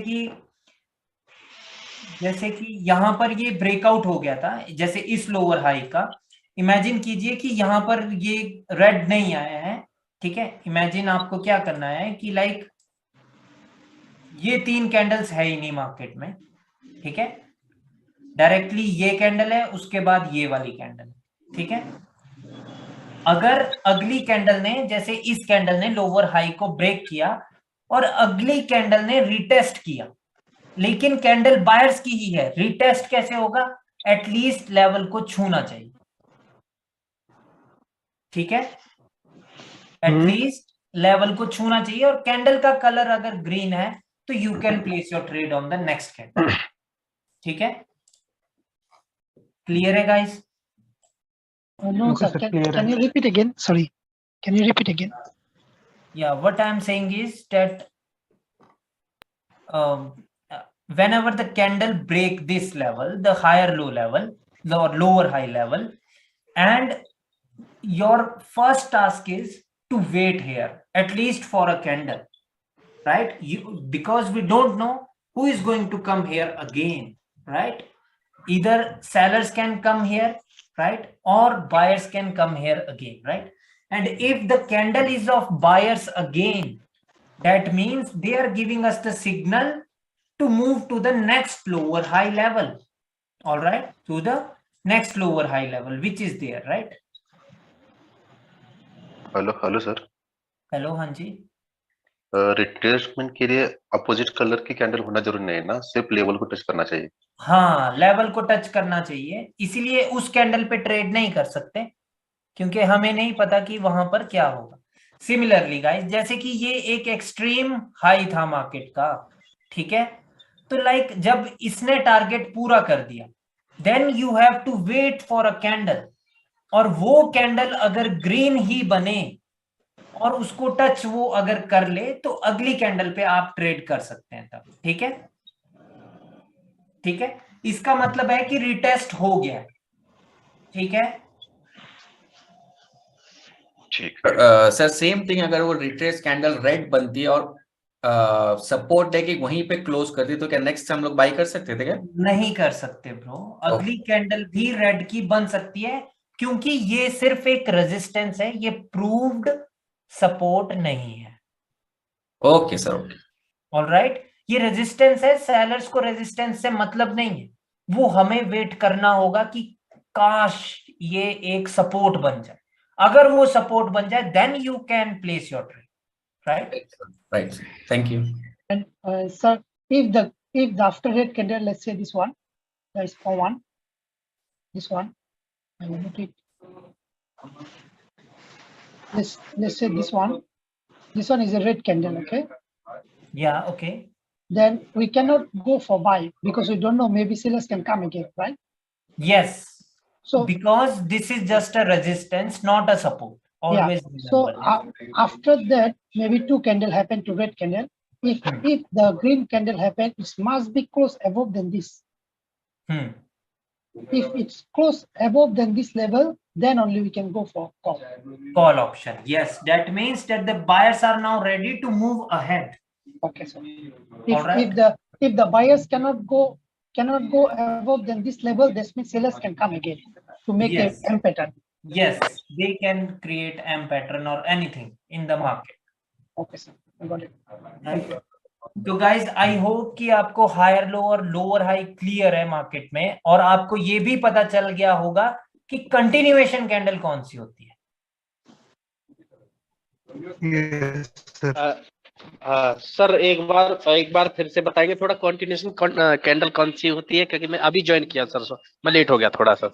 कि यहां पर ये ब्रेकआउट हो गया था, जैसे इस लोअर हाई का, इमेजिन कीजिए कि यहां पर ये रेड नहीं आया है, ठीक है। इमेजिन आपको क्या करना है कि लाइक ये 3 कैंडल्स है ही नहीं मार्केट में, ठीक है। डायरेक्टली ये कैंडल है, उसके बाद ये वाली कैंडल, ठीक है। अगर अगली कैंडल ने, जैसे इस कैंडल ने लोअर हाई को ब्रेक किया और अगली कैंडल ने रिटेस्ट किया, लेकिन कैंडल बायर्स की ही है, रिटेस्ट कैसे होगा? एटलीस्ट लेवल को छूना चाहिए, ठीक है। एटलीस्ट लेवल को छूना चाहिए और कैंडल का कलर अगर ग्रीन है तो you can place your trade on the next candle, ठीक है। क्लियर है guys? No, sir. Can you repeat again? Sorry. Can you repeat again? Yeah, what I am saying is that whenever the candle break this level, the higher low level, the lower high level, and your first task is to wait here at least for a candle, right? Because we don't know who is going to come here again, right? Either sellers can come here, right, or buyers can come here again, right? And if the candle is of buyers again, that means they are giving us the signal to move to the next lower high level. All right, to the next lower high level, which is there, right? Hello sir, hello, हाँ जी। रिट्रेसमेंट के लिए अपोजिट कलर की कैंडल होना जरूरी नहीं है ना, सिर्फ लेवल को टच करना चाहिए। हाँ, लेवल को टच करना चाहिए, इसीलिए उस कैंडल पे ट्रेड नहीं कर सकते, क्योंकि हमें नहीं पता कि वहां पर क्या होगा। सिमिलरली गाइस, जैसे कि ये एक एक्सट्रीम हाई था मार्केट का, ठीक है, तो लाइक जब इसने टारगेट पूरा कर दिया, then you have to wait for a candle, और वो कैंडल अगर ग्रीन ही बने और उसको टच वो अगर कर ले, तो अगली कैंडल पे आप ट्रेड कर सकते हैं तब। ठीक है, ठीक है, इसका मतलब है कि रिटेस्ट हो गया। ठीक है, ठीक सर सेम थिंग, अगर वो रिट्रेस कैंडल रेड बनती है और सपोर्ट देके वहीं पे क्लोज कर दी, तो क्या नेक्स्ट हम लोग बाई कर सकते थे क्या? नहीं कर सकते ब्रो, अगली कैंडल भी रेड की बन सकती है, क्योंकि ये सिर्फ एक रेजिस्टेंस है, ये प्रूव्ड सपोर्ट नहीं है। ओके सर, ओके, ऑलराइट, ये रेजिस्टेंस है, सेलर्स को रेजिस्टेंस से मतलब नहीं है, वो हमें वेट करना होगा कि काश ये एक सपोर्ट बन जाए। अगर वो सपोर्ट बन जाए, then you can place your trade, right? Right, thank you. And sir, if the after red candle, let's say this one, there is one, this one, I will put it. Let's say this one is a red candle, okay? Yeah, okay. Then we cannot go for buy because we don't know, maybe sellers can come again, right? Yes. So because this is just a resistance, not a support. Always so remember this. after that, maybe two candle happen to red candle. If the green candle happen, it must be close above than this. If it's close above than this level, then only we can go for call. Call option. Yes, that means that the buyers are now ready to move ahead. Okay, so Alright. if the buyers cannot go above than this level, that means sellers can come again to make Yes. a M pattern. Yes, they can create M pattern or anything in the market. Okay, sir, I got it. Right? तो गाइज, आई होप कि आपको हायर लो और लोअर हाई क्लियर है मार्केट में, और आपको ये भी पता चल गया होगा कि कंटिन्यूएशन कैंडल कौन सी होती है। सर एक बार फिर से बताएंगे थोड़ा, कंटिन्यूएशन कैंडल कौन सी होती है, क्योंकि मैं अभी ज्वाइन किया सर, मैं लेट हो गया थोड़ा सा।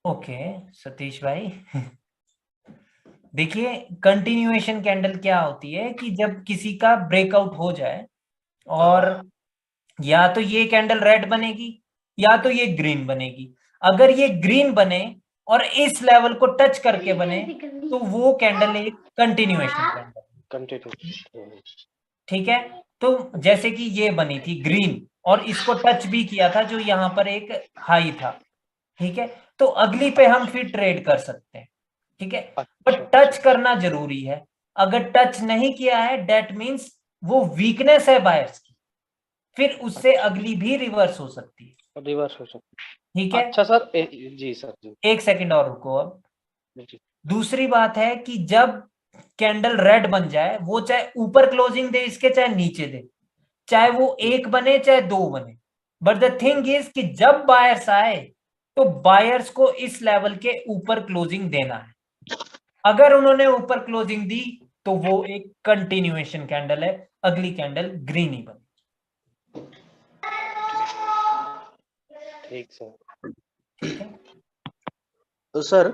ओके सतीश भाई, देखिए कंटिन्यूएशन कैंडल क्या होती है कि जब किसी का ब्रेकआउट हो जाए, और या तो ये कैंडल रेड बनेगी या तो ये ग्रीन बनेगी। अगर ये ग्रीन बने और इस लेवल को टच करके बने, तो वो कैंडल एक कंटिन्यूएशन कैंडल। ठीक है, तो जैसे कि ये बनी थी ग्रीन और इसको टच भी किया था, जो यहाँ पर एक हाई था। ठीक है, तो अगली पे हम फिर ट्रेड कर सकते हैं। ठीक है, बट टच करना जरूरी है। अगर टच नहीं किया है, डेट मींस वो वीकनेस है बायर्स की, फिर उससे अगली भी रिवर्स हो सकती है। रिवर्स हो सकती है। ठीक है, अच्छा सर, जी सर जी, एक सेकंड और रुको। अब जी। दूसरी बात है कि जब कैंडल रेड बन जाए, वो चाहे ऊपर क्लोजिंग दे इसके, चाहे नीचे दे, चाहे वो एक बने चाहे दो बने, बट द थिंग इज कि जब बायर्स आए तो बायर्स को इस लेवल के ऊपर क्लोजिंग देना है। अगर उन्होंने ऊपर क्लोजिंग दी तो वो एक कंटिन्यूएशन कैंडल है, अगली कैंडल ग्रीन ही बनी। ठीक सर। ठीक है, तो सर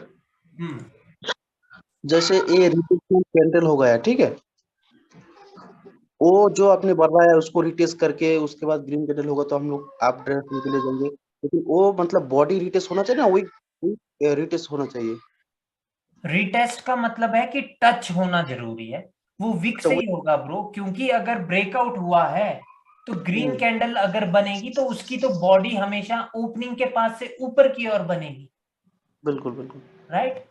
जैसे ये रिटेस्टमेंट कैंडल हो गया, ठीक है, वो जो आपने बनवाया है उसको रिटेस्ट करके उसके बाद ग्रीन कैंडल होगा, तो हम लोग आप ट्रेड के लिए जाएंगे, लेकिन वो मतलब बॉडी रिटेस्ट होना चाहिए ना, वही रिटेस्ट होना चाहिए। रिटेस्ट का मतलब है कि टच होना जरूरी है, वो विक से ही होगा ब्रो, क्योंकि अगर ब्रेकआउट हुआ है तो ग्रीन कैंडल अगर बनेगी तो उसकी तो बॉडी हमेशा ओपनिंग के पास से ऊपर की ओर बनेगी। बिल्कुल बिल्कुल, राइट,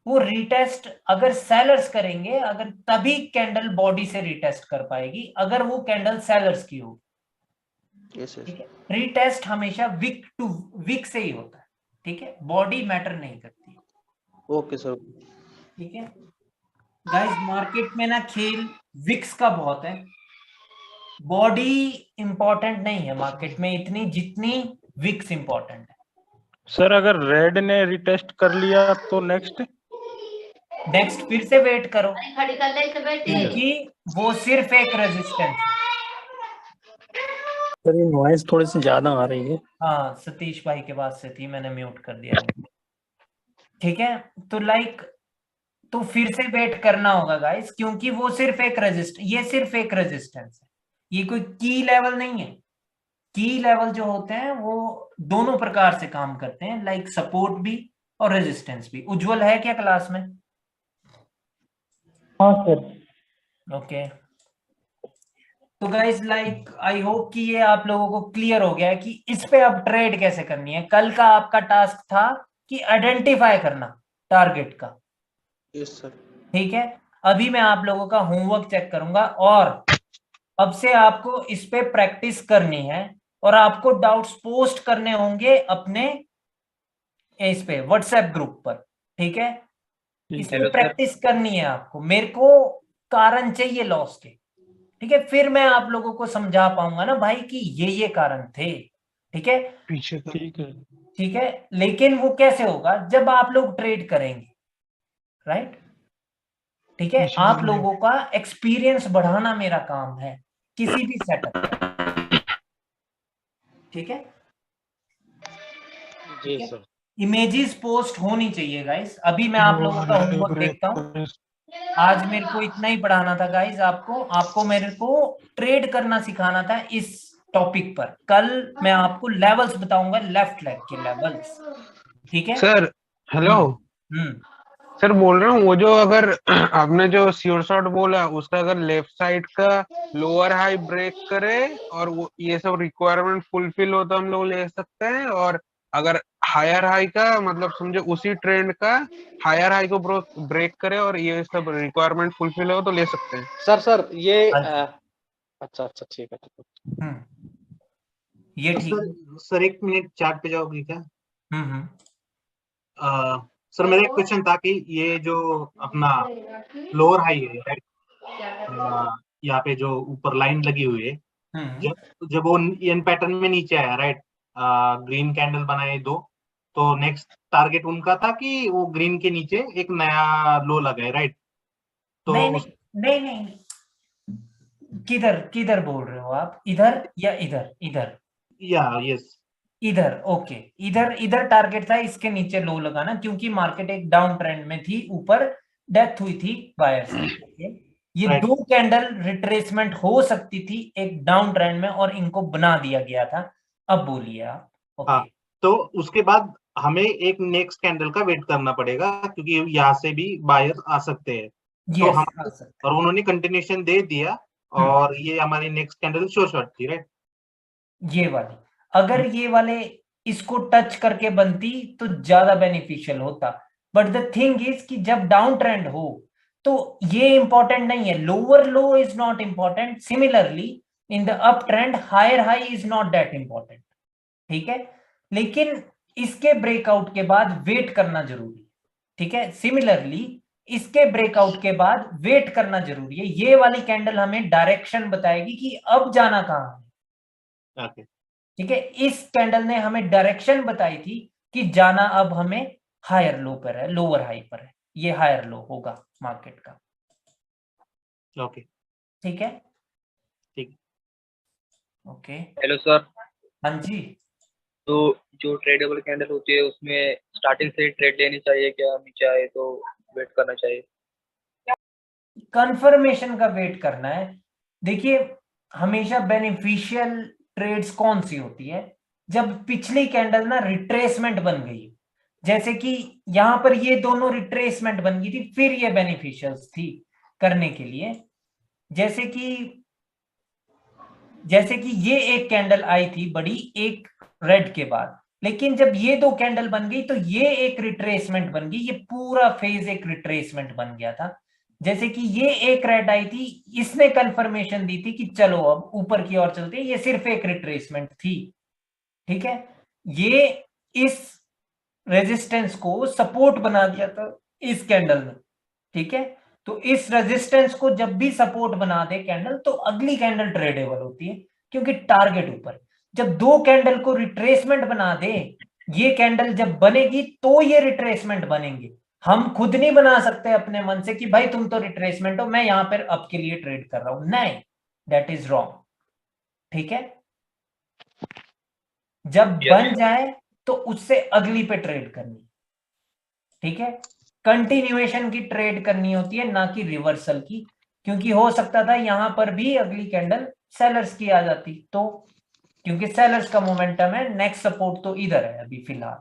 वो रीटेस्ट अगर सेलर्स करेंगे, अगर तभी कैंडल बॉडी से रीटेस्ट कर पाएगी, अगर वो कैंडल सेलर्स की हो। ठीक है, रीटेस्ट हमेशा विक टू विक से ही होता है। ठीक है, बॉडी मैटर नहीं करती। Okay sir. ठीक है गाइस, मार्केट में ना खेल विक्स का बहुत है, बॉडी इंपॉर्टेंट नहीं है मार्केट में इतनी जितनी विक्स इंपॉर्टेंट है। सर अगर रेड ने रिटेस्ट कर लिया तो नेक्स्ट फिर से वेट करो, क्योंकि वो सिर्फ एक रेजिस्टेंस है। सर ये नॉइस थोड़ी सी ज्यादा आ रही है। हाँ, सतीश भाई के पास से थी, मैंने म्यूट कर दिया। ठीक है, तो फिर से वेट करना होगा गाइस, क्योंकि वो सिर्फ एक रेजिस्टेंस है, ये कोई की लेवल नहीं है। की लेवल जो होते हैं वो दोनों प्रकार से काम करते हैं, लाइक सपोर्ट भी और रेजिस्टेंस भी। उज्जवल है क्या क्लास में? हाँ सर। ओके, तो गाइस लाइक आई होप कि ये आप लोगों को क्लियर हो गया है कि इस पे अब ट्रेड कैसे करनी है। कल का आपका टास्क था कि आइडेंटिफाई करना टारगेट का। Yes sir. ठीक है, अभी मैं आप लोगों का होमवर्क चेक करूंगा और अब से आपको इस पे प्रैक्टिस करनी है और आपको डाउट्स पोस्ट करने होंगे अपने इस पे व्हाट्सएप ग्रुप पर। ठीक है, इस पे प्रैक्टिस करनी है आपको। मेरे को कारण चाहिए लॉस के। ठीक है, फिर मैं आप लोगों को समझा पाऊंगा ना भाई कि ये कारण थे। ठीक है, पीछे ठीक है। ठीक है, लेकिन वो कैसे होगा जब आप लोग ट्रेड करेंगे, राइट? ठीक है, आप लोगों का एक्सपीरियंस बढ़ाना मेरा काम है किसी भी सेटअप। ठीक है जी सर। इमेजेस पोस्ट होनी चाहिए गाइस। अभी मैं आप लोगों का होमवर्क देखता हूँ। आज मेरे को इतना ही पढ़ाना था गाइस, आपको मेरे को ट्रेड करना सिखाना था इस टॉपिक पर। कल मैं आपको लेवल्स बताऊंगा, लेफ्ट लेग के लेवल्स। ठीक है सर। हेलो सर, बोल रहा हूँ वो जो अगर आपने जो श्योर शॉट बोला उसका अगर लेफ्ट साइड का लोअर हाई ब्रेक करे और वो ये सब रिक्वायरमेंट फुलफिल हो तो हम लोग ले सकते हैं, और अगर हायर हाई का मतलब समझो उसी ट्रेंड का हायर हाई को ब्रेक करे और ये सब रिक्वायरमेंट फुलफिल हो तो ले सकते हैं। सर ये अच्छा ठीक है। ये ठीक। सर 1 मिनट चार्ट पे जाओगे क्या? सर मेरा एक क्वेश्चन था कि ये जो अपना लोअर हाई है राइट, यहाँ पे जो ऊपर लाइन लगी हुई है, जब वो एन पैटर्न में नीचे आया राइट, ग्रीन कैंडल बनाए 2, तो नेक्स्ट टारगेट उनका था कि वो ग्रीन के नीचे एक नया लो लगाए राइट? तो नहीं, किधर बोल रहे हो आप? इधर या इधर? यस इधर। ओके, इधर टारगेट था इसके नीचे लो लगाना, क्योंकि मार्केट एक डाउन ट्रेंड में थी, ऊपर डेथ हुई थी बायर्स की। ये 2 कैंडल रिट्रेसमेंट हो सकती थी एक डाउन ट्रेंड में और इनको बना दिया गया था। अब बोलिए आप। हाँ, तो उसके बाद हमें एक नेक्स्ट कैंडल का वेट करना पड़ेगा, क्योंकि यहाँ से भी बायर्स आ सकते हैं। तो हम और उन्होंने कंटिन्यूएशन दे दिया और ये हमारी नेक्स्ट कैंडल शॉर्ट थी राइट? ये वाली अगर ये वाले इसको टच करके बनती तो ज्यादा बेनिफिशियल होता, बट द थिंग इज कि जब डाउन ट्रेंड हो तो ये इंपॉर्टेंट नहीं है। Lower low is not important, similarly in the up trend higher high is not that important. ठीक है, लेकिन इसके ब्रेकआउट के बाद वेट करना जरूरी है। ठीक है, सिमिलरली इसके ब्रेकआउट के बाद वेट करना जरूरी है। ये वाली कैंडल हमें डायरेक्शन बताएगी कि अब जाना कहां है। ठीक है, इस कैंडल ने हमें डायरेक्शन बताई थी कि जाना अब हमें हायर लो पर है, लोअर हाई पर है। ये हायर लो होगा मार्केट का। ओके, ठीक है, ठीक। Okay, hello sir. हाँ जी। तो जो ट्रेडेबल कैंडल होती है उसमें स्टार्टिंग से ट्रेड लेनी चाहिए क्या, नीचे आए तो वेट करना चाहिए? कंफर्मेशन का वेट करना है। देखिए, हमेशा बेनिफिशियल ट्रेड्स कौन सी होती है? जब पिछली कैंडल ना रिट्रेसमेंट बन गई, जैसे कि यहां पर ये दोनों रिट्रेसमेंट बन गई थी, फिर ये बेनिफिशियल्स थी करने के लिए। जैसे कि ये एक कैंडल आई थी बड़ी एक रेड के बाद, लेकिन जब ये दो कैंडल बन गई तो ये एक रिट्रेसमेंट बन गई, ये पूरा फेज एक रिट्रेसमेंट बन गया था। जैसे कि ये एक रेड आई थी, इसने कंफर्मेशन दी थी कि चलो अब ऊपर की ओर चलते हैं, ये सिर्फ एक रिट्रेसमेंट थी। ठीक है, ये इस रेजिस्टेंस को सपोर्ट बना दिया था इस कैंडल ने। ठीक है, तो इस रेजिस्टेंस को जब भी सपोर्ट बना दे कैंडल तो अगली कैंडल ट्रेडेबल होती है, क्योंकि टारगेट ऊपर। जब दो कैंडल को रिट्रेसमेंट बना दे, ये कैंडल जब बनेगी तो ये रिट्रेसमेंट बनेंगे। हम खुद नहीं बना सकते अपने मन से कि भाई तुम तो रिट्रेसमेंट हो, मैं यहां पर अप के लिए ट्रेड कर रहा हूं, नहीं, दैट इज रॉन्ग। ठीक है, जब बन जाए तो उससे अगली पे ट्रेड करनी। ठीक है, कंटिन्यूएशन की ट्रेड करनी होती है, ना कि रिवर्सल की, क्योंकि हो सकता था यहां पर भी अगली कैंडल सेलर्स की आ जाती, तो क्योंकि सेलर्स का मोमेंटम है, नेक्स्ट सपोर्ट तो इधर है अभी फिलहाल।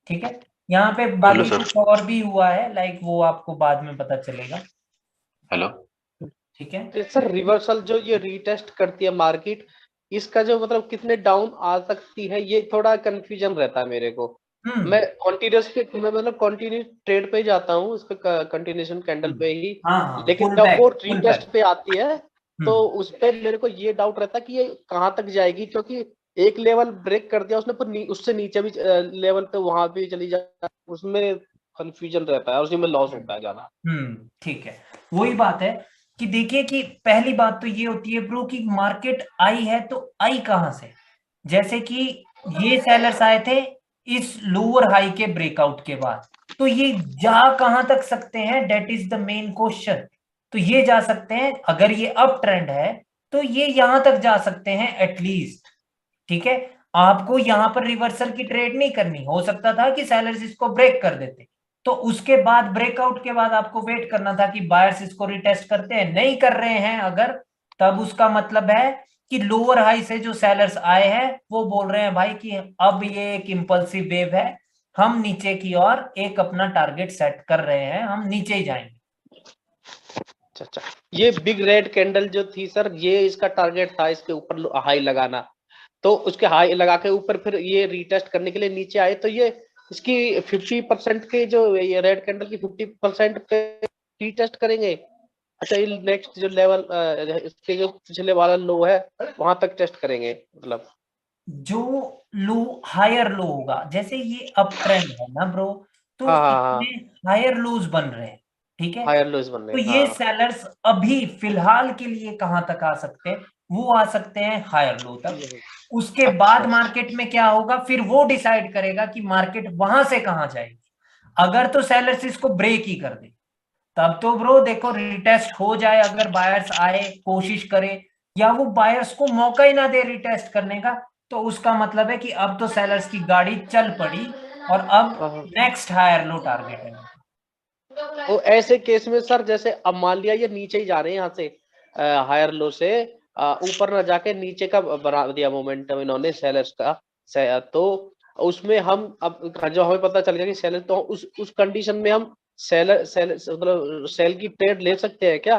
ठीक है, यहाँ पे बाकी कुछ और भी हुआ है, लाइक वो आपको बाद में पता चलेगा। हेलो, ठीक है तो सर रिवर्सल जो ये रीटेस्ट करती है मार्केट, इसका जो मतलब कितने डाउन आ सकती है, ये थोड़ा कंफ्यूजन रहता है मेरे को। मैं कॉन्टिन्यूस पे, मैं मतलब कंटिन्यू ट्रेड पे ही जाता हूँ, उसका कंटिन्यूएशन कैंडल पे ही। लेकिन जब वो रीटेस्ट पे आती है तो उस पे मेरे को ये डाउट रहता है कि ये कहाँ तक जाएगी, क्योंकि एक लेवल ब्रेक कर दिया उसने, पर उससे नीचे भी लेवल पे वहां पे चली जाए, उसमें कंफ्यूजन रहता है और उसी में लॉस होता है ज्यादा। ठीक है, वही बात है कि देखिए कि पहली बात तो ये होती है ब्रो कि मार्केट आई है तो आई कहां से। जैसे कि ये सेलर्स आए थे इस लोअर हाई के ब्रेकआउट के बाद, तो ये जा कहां तक सकते हैं, that is the main question. तो ये जा सकते हैं, अगर ये अप ट्रेंड है तो ये यहां तक जा सकते हैं एटलीस्ट। ठीक है, आपको यहां पर रिवर्सल की ट्रेड नहीं करनी, हो सकता था कि सेलर्स इसको ब्रेक कर देते, तो उसके बाद ब्रेकआउट के बाद आपको वेट करना था कि बायर्स इसको रिटेस्ट करते हैं, नहीं कर रहे हैं अगर, तब उसका मतलब है कि लोअर हाई से जो सेलर्स आए हैं वो बोल रहे हैं भाई कि अब ये एक इंपल्सिव वेव है, हम नीचे की ओर एक अपना टारगेट सेट कर रहे हैं, हम नीचे ही जाएंगे। अच्छा, ये बिग रेड कैंडल जो थी सर, ये इसका टारगेट था इसके ऊपर हाई लगाना, तो उसके हाई लगा के ऊपर फिर ये रीटेस्ट करने के लिए नीचे आए, तो ये इसकी 50% के जो ये रेड कैंडल की 50% पे रीटेस्ट करेंगे। अच्छा, ये नेक्स्ट जो लेवल इसके जो पिछले वाला लो है वहां तक टेस्ट करेंगे, मतलब जो लो हायर लो होगा, जैसे ये अप ट्रेंड है ना ब्रो, तो इसमें हायर लोज बन रहे हैं। ठीक है, हायर लोज बन रहे तो ये सेलर्स अभी फिलहाल के लिए कहां तक आ सकते हैं, वो आ सकते हैं हायर लो तक। उसके बाद मार्केट में क्या होगा फिर वो डिसाइड करेगा कि मार्केट वहां से कहां जाएगी। अगर तो सेलर्स इसको ब्रेक ही कर दे तब तो ब्रो देखो रिटेस्ट हो जाए, अगर बायर्स आए कोशिश करे, या वो बायर्स को मौका ही ना दे रिटेस्ट करने का, तो उसका मतलब है कि अब तो सेलर्स की गाड़ी चल पड़ी और अब नेक्स्ट हायर लो टारगेट है। तो ऐसे केस में सर, जैसे अब मान लिया ये नीचे ही जा रहे हैं यहाँ से हायर लो से, ऊपर ना जाके नीचे का बना दिया मोमेंटम इन्होंने सेलर्स का, तो उसमें हम अब जो हमें पता चल गया कि सेलर, तो उस कंडीशन में हम सेलर मतलब सेल की ट्रेड ले सकते हैं क्या,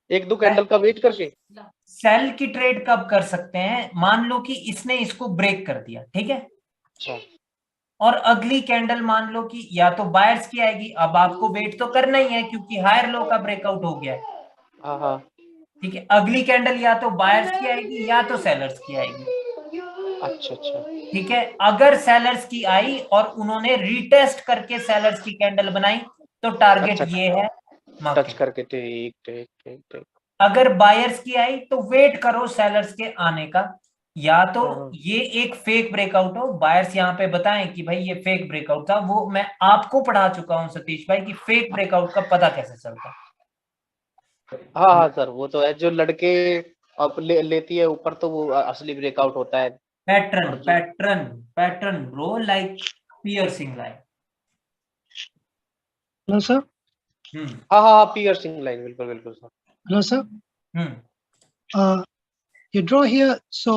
एक दो कैंडल का वेट करके? सेल की ट्रेड कब कर सकते हैं, मान लो कि इसने इसको ब्रेक कर दिया, ठीक है, और अगली कैंडल मान लो कि या तो बायर्स की आएगी, अब आपको वेट तो करना ही है क्योंकि हायर लो का ब्रेकआउट हो गया है। ठीक है, अगली कैंडल या तो बायर्स की आएगी या तो सेलर्स की आएगी। अच्छा, ठीक है, अगर सेलर्स की आई और उन्होंने रीटेस्ट करके सेलर्स की कैंडल बनाई तो टारगेट ये है टच करके। ठीक। अगर बायर्स की आई तो वेट करो सेलर्स के आने का, या तो ये एक फेक ब्रेकआउट हो, बायर्स यहाँ पे बताएं कि भाई ये फेक ब्रेकआउट था, वो मैं आपको पढ़ा चुका हूं सतीश भाई कि फेक ब्रेकआउट का पता कैसे चलता है। हाँ सर, वो तो है, जो लड़के अब लेती है ऊपर तो वो असली ब्रेकआउट होता है। Pattern bro, like piercing line. Hello sir. हाँ, पियर्सिंग लाइन, बिल्कुल sir. Hello, sir. You draw here, so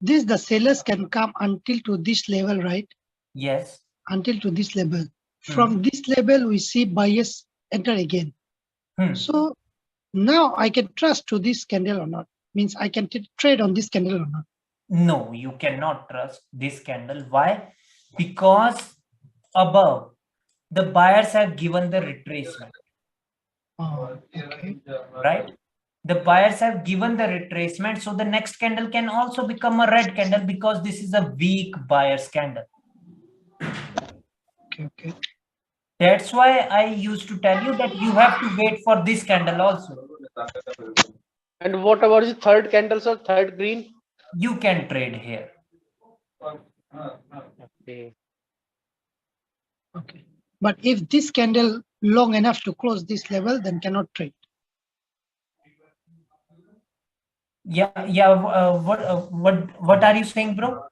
this the sellers can come until to this level, right? Yes. Until to this level. From this level, we see buyers enter again. So now I can trust to this candle or not. Means I can trade on this candle or not. No, you cannot trust this candle. Why? Because above the buyers have given the retracement. Okay. Right? The buyers have given the retracement, so the next candle can also become a red candle because this is a weak buyer's candle. Okay. That's why I used to tell you that you have to wait for this candle also. And what about the third candle, sir? Third green? You can trade here. Okay. But if this candle long enough to close this level, then cannot trade. Yeah. What are you saying, bro?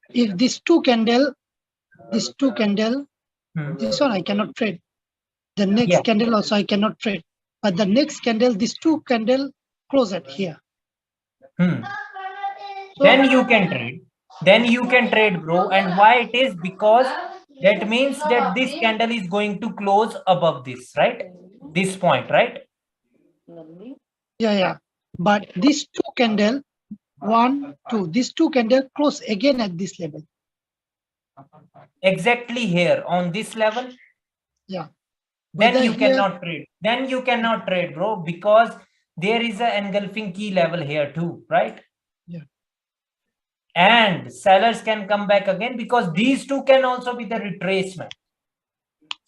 If this two candle, this one I cannot trade. The next candle also I cannot trade. But the next candle, this two candle close at here. Then you can trade. Then you can trade, bro. And why it is? Because that means that this candle is going to close above this, right? This point, right? Yeah. But these two candle, 1, 2, these two candle close again at this level. Exactly here on this level. Yeah. Then you cannot trade. Then you cannot trade, bro, because there is an engulfing key level here too, right? Yeah. And sellers can come back again because these two can also be the retracement.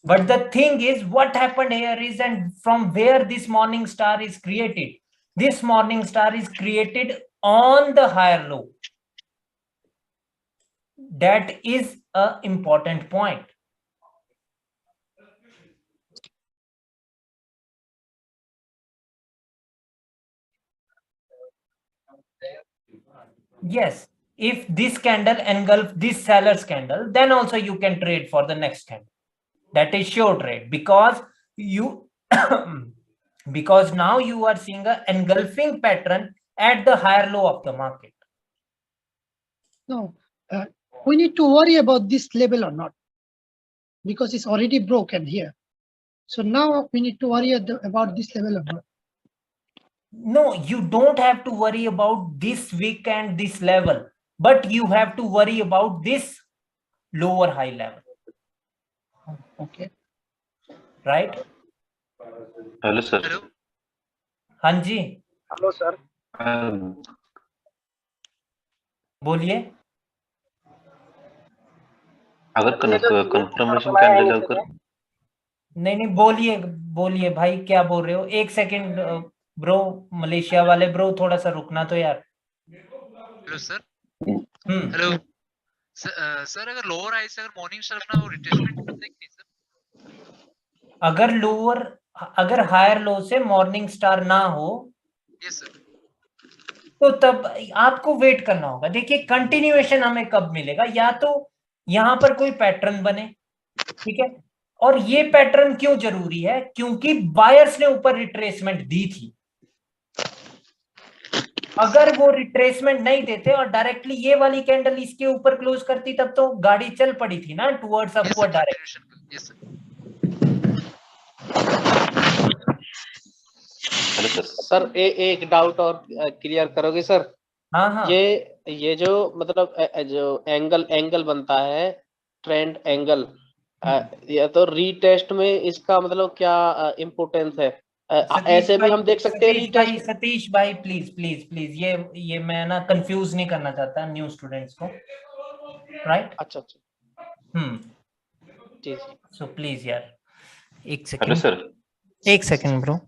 But the thing is, what happened here is, and from where this morning star is created, this morning star is created on the higher low. That is an important point. Yes, if this candle engulf this seller's candle, then also you can trade for the next candle. That is sure trade because you because now you are seeing an engulfing pattern at the higher low of the market. No, we need to worry about this level or not, because it's already broken here. So now we need to worry about this level or not. No, you don't have to worry about this wick and this level, but you have to worry about this lower high level. Okay. Right? Hello, sir. हाँ जी. Hello sir. बोलिए. अगर कंफर्मेशन कैंडल अगर नहीं बोलिए भाई, क्या बोल रहे हो? एक सेकंड ब्रो, मलेशिया वाले ब्रो, थोड़ा सा रुकना तो यार. Hello sir. हेलो सर, अगर लोअर हाई से अगर मॉर्निंग स्टार अपना वो रिट्रेसमेंट करते हैं कि सर, अगर हायर लो से मॉर्निंग स्टार ना हो, यस सर, तो तब आपको वेट करना होगा. देखिए कंटिन्यूएशन हमें कब मिलेगा, या तो यहां पर कोई पैटर्न बने, ठीक है. और ये पैटर्न क्यों जरूरी है? क्योंकि बायर्स ने ऊपर रिट्रेसमेंट दी थी. अगर वो रिट्रेसमेंट नहीं देते और डायरेक्टली ये वाली कैंडल इसके ऊपर क्लोज करती, तब तो गाड़ी चल पड़ी थी ना टुवर्ड्स अपवर्ड डायरेक्शन. सर एक डाउट और क्लियर करोगे सर? हाँ. ये जो मतलब जो एंगल बनता है, ट्रेंड एंगल, या तो रीटेस्ट में इसका मतलब क्या इम्पोर्टेंस है? ऐसे भी हम देख सकते हैं रीटेस्ट. सतीश भाई प्लीज ये मैं ना कंफ्यूज नहीं करना चाहता न्यू स्टूडेंट्स को, राइट? अच्छा. जी. सो प्लीज यार एक सेकंड. Hello sir. एक सेकंड ब्रो.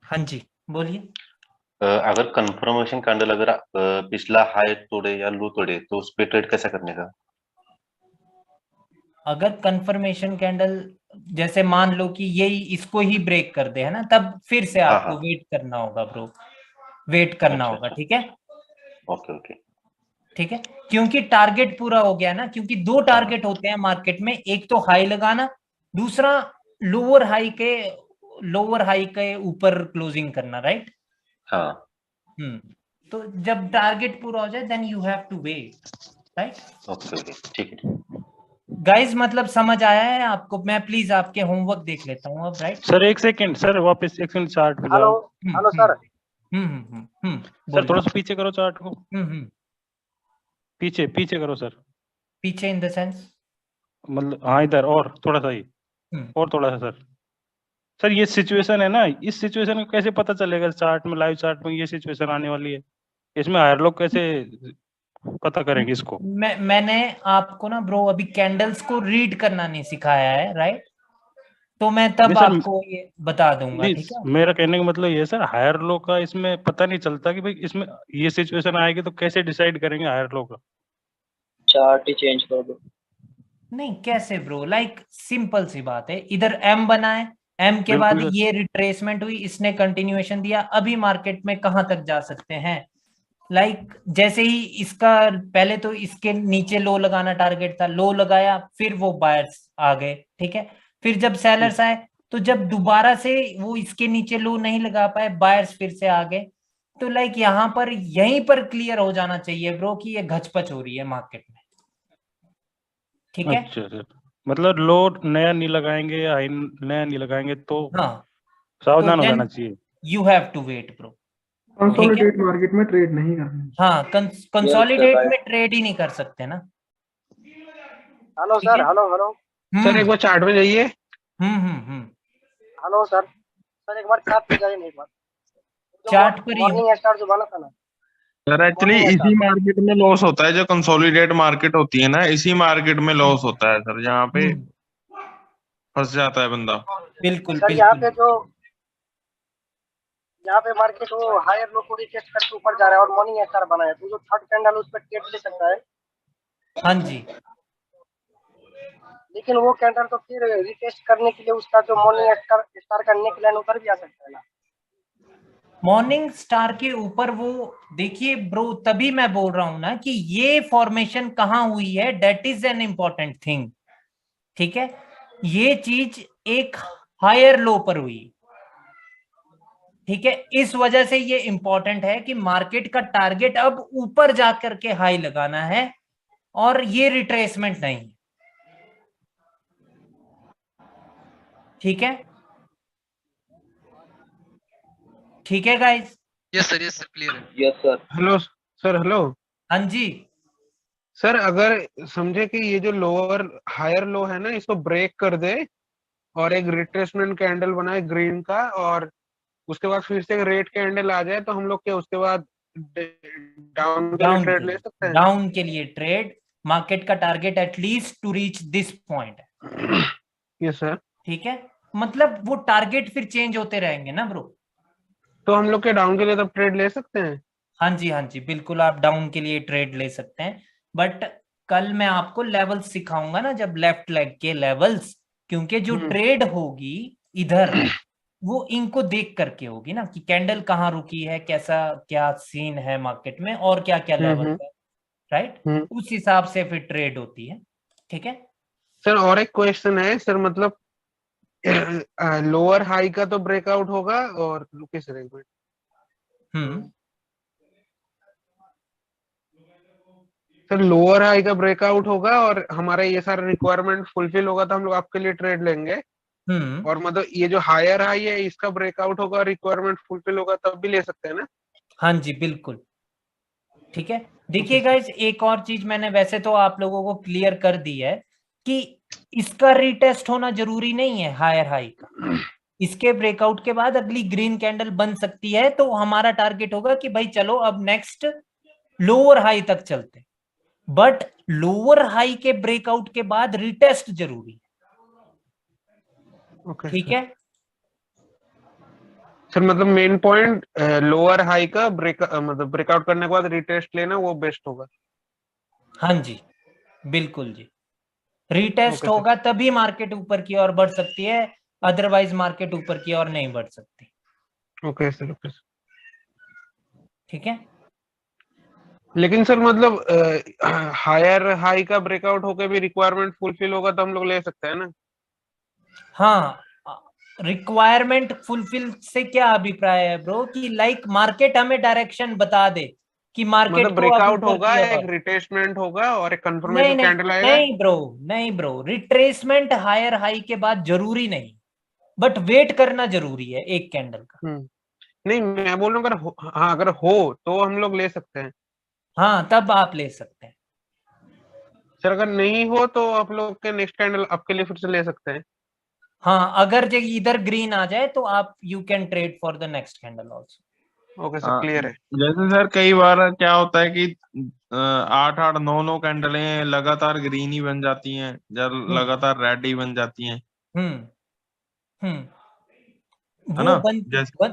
हाँ जी बोलिए. अगर कंफर्मेशन कैंडल अगर पिछला हाई तोड़े या लो तोड़े, तो उस पे ट्रेड कैसा करने का? अगर कंफर्मेशन कैंडल जैसे मान लो कि यही इसको ही ब्रेक कर दे, है ना, तब फिर से आपको वेट करना होगा ब्रो, वेट करना होगा. ठीक है. ओके. ठीक है, क्योंकि टारगेट पूरा हो गया ना. क्योंकि दो टारगेट होते हैं मार्केट में, एक तो हाई लगाना, दूसरा लोअर हाई के ऊपर क्लोजिंग करना, राइट? हाँ. तो जब टारगेट पूरा हो जाए then you have to wait, right? Okay. ठीक है गाइस, मतलब समझ आया है आपको? मैं प्लीज आपके होमवर्क देख लेता हूँ अब, राइट? सर एक सेकंड सर, वापस एक सेकंड चार्ट पे जाओ. Hello sir. सर थोड़ा सा पीछे करो चार्ट को, पीछे पीछे करो सर, पीछे इन द सेंस मतलब हाँ इधर और थोड़ा सा ही, और थोड़ा सा सर। सर ये सिचुएशन है ना, इस सिचुएशन को कैसे पता चलेगा चार्ट में, लाइव चार्ट में ये सिचुएशन आने वाली है, इसमें हायर लोग कैसे पता करेंगे इसको? मैंने आपको ना ब्रो अभी कैंडल्स को रीड करना नहीं सिखाया है, राइट? तो मैं तब नहीं सर, आपको ये बता दूंगा, नहीं ठीक है? मेरा कहने का मतलब ये है सर, हायर लो का इसमें पता नहीं चलता कि भाई इसमें ये सिचुएशन आएगी तो कैसे डिसाइड करेंगे हायर लो का? चार्ट ही चेंज कर दो। नहीं कैसे ब्रो, लाइक सिंपल सी बात है, इधर एम बना है, एम के बाद बिल्कुल। ये रिट्रेसमेंट हुई, इसने कंटिन्यूएशन दिया, अभी मार्केट में कहां तक जा सकते हैं? लाइक जैसे ही इसका पहले तो इसके नीचे लो लगाना टारगेट था, लो लगाया, फिर वो बायर्स आ गए, ठीक है? फिर जब सेलर्स आए तो जब दोबारा से वो इसके नीचे लो नहीं लगा पाए, बायर्स फिर से आ गए। तो लाइक यहाँ पर यहीं पर क्लियर हो जाना चाहिए ब्रो कि ये घचपच हो रही है मार्केट में, ठीक है? अच्छा सर, मतलब लो नया नहीं लगाएंगे या हाई नया नहीं लगाएंगे तो हाँ, सावधान तो हो then जाना चाहिए। you have to wait bro, consolidate market में ट्रेड नहीं करनी। हाँ, कंसोलिडेट में ट्रेड ही नहीं कर सकते ना। Hello sir, hello hello sir एक बार चार्ट में जाइए। हेलो सर, सर एक बार चार्ट पे जाइए, एक बार चार्ट पर ही मॉर्निंग स्टार जो बना था ना सर, एक्चुअली इसी मार्केट में लॉस होता है, जो कंसोलिडेट मार्केट होती है ना, इसी मार्केट में लॉस होता है सर, जहाँ पे फंस जाता है बंदा। बिल्कुल सर, यहाँ पे मार्केट वो हायर लो को रिटेस्ट करके ऊपर जा रहा है और मॉर्निंग स्टार बना है, तो जो थर्ड कैंडल उस पर ट्रेड ले सकता है। हाँ जी, लेकिन वो कैंडल तो फिर रिटेस्ट करने के लिए उसका जो मॉर्निंग स्टार का नेक लाइन उधर भी आ सकता है ना। मॉर्निंग स्टार के ऊपर वो देखिए ब्रो, तभी मैं बोल रहा हूं ना कि ये फॉर्मेशन कहां हुई है, that is an important thing, ठीक है? ये चीज एक हायर लो पर हुई, ठीक है? इस वजह से ये इंपॉर्टेंट है कि मार्केट का टारगेट अब ऊपर जाकर के हाई लगाना है और ये रिट्रेसमेंट नहीं, ठीक है? ठीक है गाइस? यस सर क्लियर है। Yes sir. Hello sir, hello. हाँ जी सर, अगर समझे कि ये जो लोअर हायर लो है ना, इसको ब्रेक कर दे और एक रिट्रेसमेंट कैंडल बनाए ग्रीन का, और उसके बाद फिर से एक रेड कैंडल आ जाए, तो हम लोग क्या उसके बाद डाउन के लिए ट्रेड ले सकते हैं? डाउन के लिए ट्रेड, मार्केट का target atleast to reach this point है। Yes sir. ठीक है, मतलब वो टारगेट फिर चेंज होते रहेंगे ना ब्रो। तो हम लोग के डाउन के लिए तब ट्रेड ले सकते हैं? हाँ जी बिल्कुल, आप डाउन के लिए ट्रेड ले सकते हैं, बट कल मैं आपको लेवल्स सिखाऊंगा ना, जब लेफ्ट लेग के लेवल्स, क्योंकि जो ट्रेड होगी इधर वो इनको देख करके होगी ना कि कैंडल कहाँ रुकी है, कैसा क्या सीन है मार्केट में और क्या क्या लेवल है, राइट? उस हिसाब से फिर ट्रेड होती है। ठीक है सर, और एक क्वेश्चन है सर, मतलब लोअर हाई का तो ब्रेकआउट होगा और किस रेट? सर, लोअर हाई का ब्रेकआउट होगा और हमारा ये सारा रिक्वायरमेंट फुलफिल होगा तो हम लोग आपके लिए ट्रेड लेंगे, और मतलब ये जो हायर हाई है इसका ब्रेकआउट होगा, रिक्वायरमेंट फुलफिल होगा तब भी ले सकते हैं ना? हाँ जी बिल्कुल। ठीक है, देखिए गाइस, एक और चीज मैंने वैसे तो आप लोगों को क्लियर कर दी है कि इसका रीटेस्ट होना जरूरी नहीं है हायर हाई का, इसके ब्रेकआउट के बाद अगली ग्रीन कैंडल बन सकती है, तो हमारा टारगेट होगा कि भाई चलो अब नेक्स्ट लोअर हाई तक चलते, बट लोअर हाई के ब्रेकआउट के बाद रिटेस्ट जरूरी है। ठीक है सर, मतलब मेन पॉइंट लोअर हाई का मतलब ब्रेकआउट करने के बाद रिटेस्ट लेना वो बेस्ट होगा। हाँ जी बिल्कुल जी, रिटेस्ट होगा तभी मार्केट ऊपर की ओर बढ़ सकती है, अदरवाइज मार्केट ऊपर की ओर नहीं बढ़ सकती। Okay sir, okay sir. ठीक है, लेकिन सर मतलब हायर हाई का ब्रेकआउट होकर भी रिक्वायरमेंट फुलफिल होगा तो हम लोग ले सकते हैं ना? हाँ, रिक्वायरमेंट फुलफिल से क्या अभिप्राय है ब्रो कि लाइक मार्केट हमें डायरेक्शन बता दे कि मार्केट मतलब ब्रेकआउट होगा, एक रिट्रेसमेंट होगा और एक कंफर्मेशन कैंडल आएगा? नहीं ब्रो, रिट्रेसमेंट हायर हाई के बाद जरूरी नहीं, बट वेट करना जरूरी है एक कैंडल का। नहीं, मैं बोल रहा हूँ अगर हो तो हम लोग ले सकते हैं। हाँ, तब आप ले सकते हैं। सर अगर नहीं हो तो आप लोग के नेक्स्ट कैंडल आपके लिए फिर से ले सकते हैं। हाँ, अगर जो इधर ग्रीन आ जाए तो आप you can trade for the next candle also. Okay sir, clear है। जैसे सर कई बार क्या होता है कि 8-8 9-9 कैंडलें लगातार ग्रीन ही बन जाती हैं, जब लगातार रेड ही बन जाती हैं, हम्म है वो ना?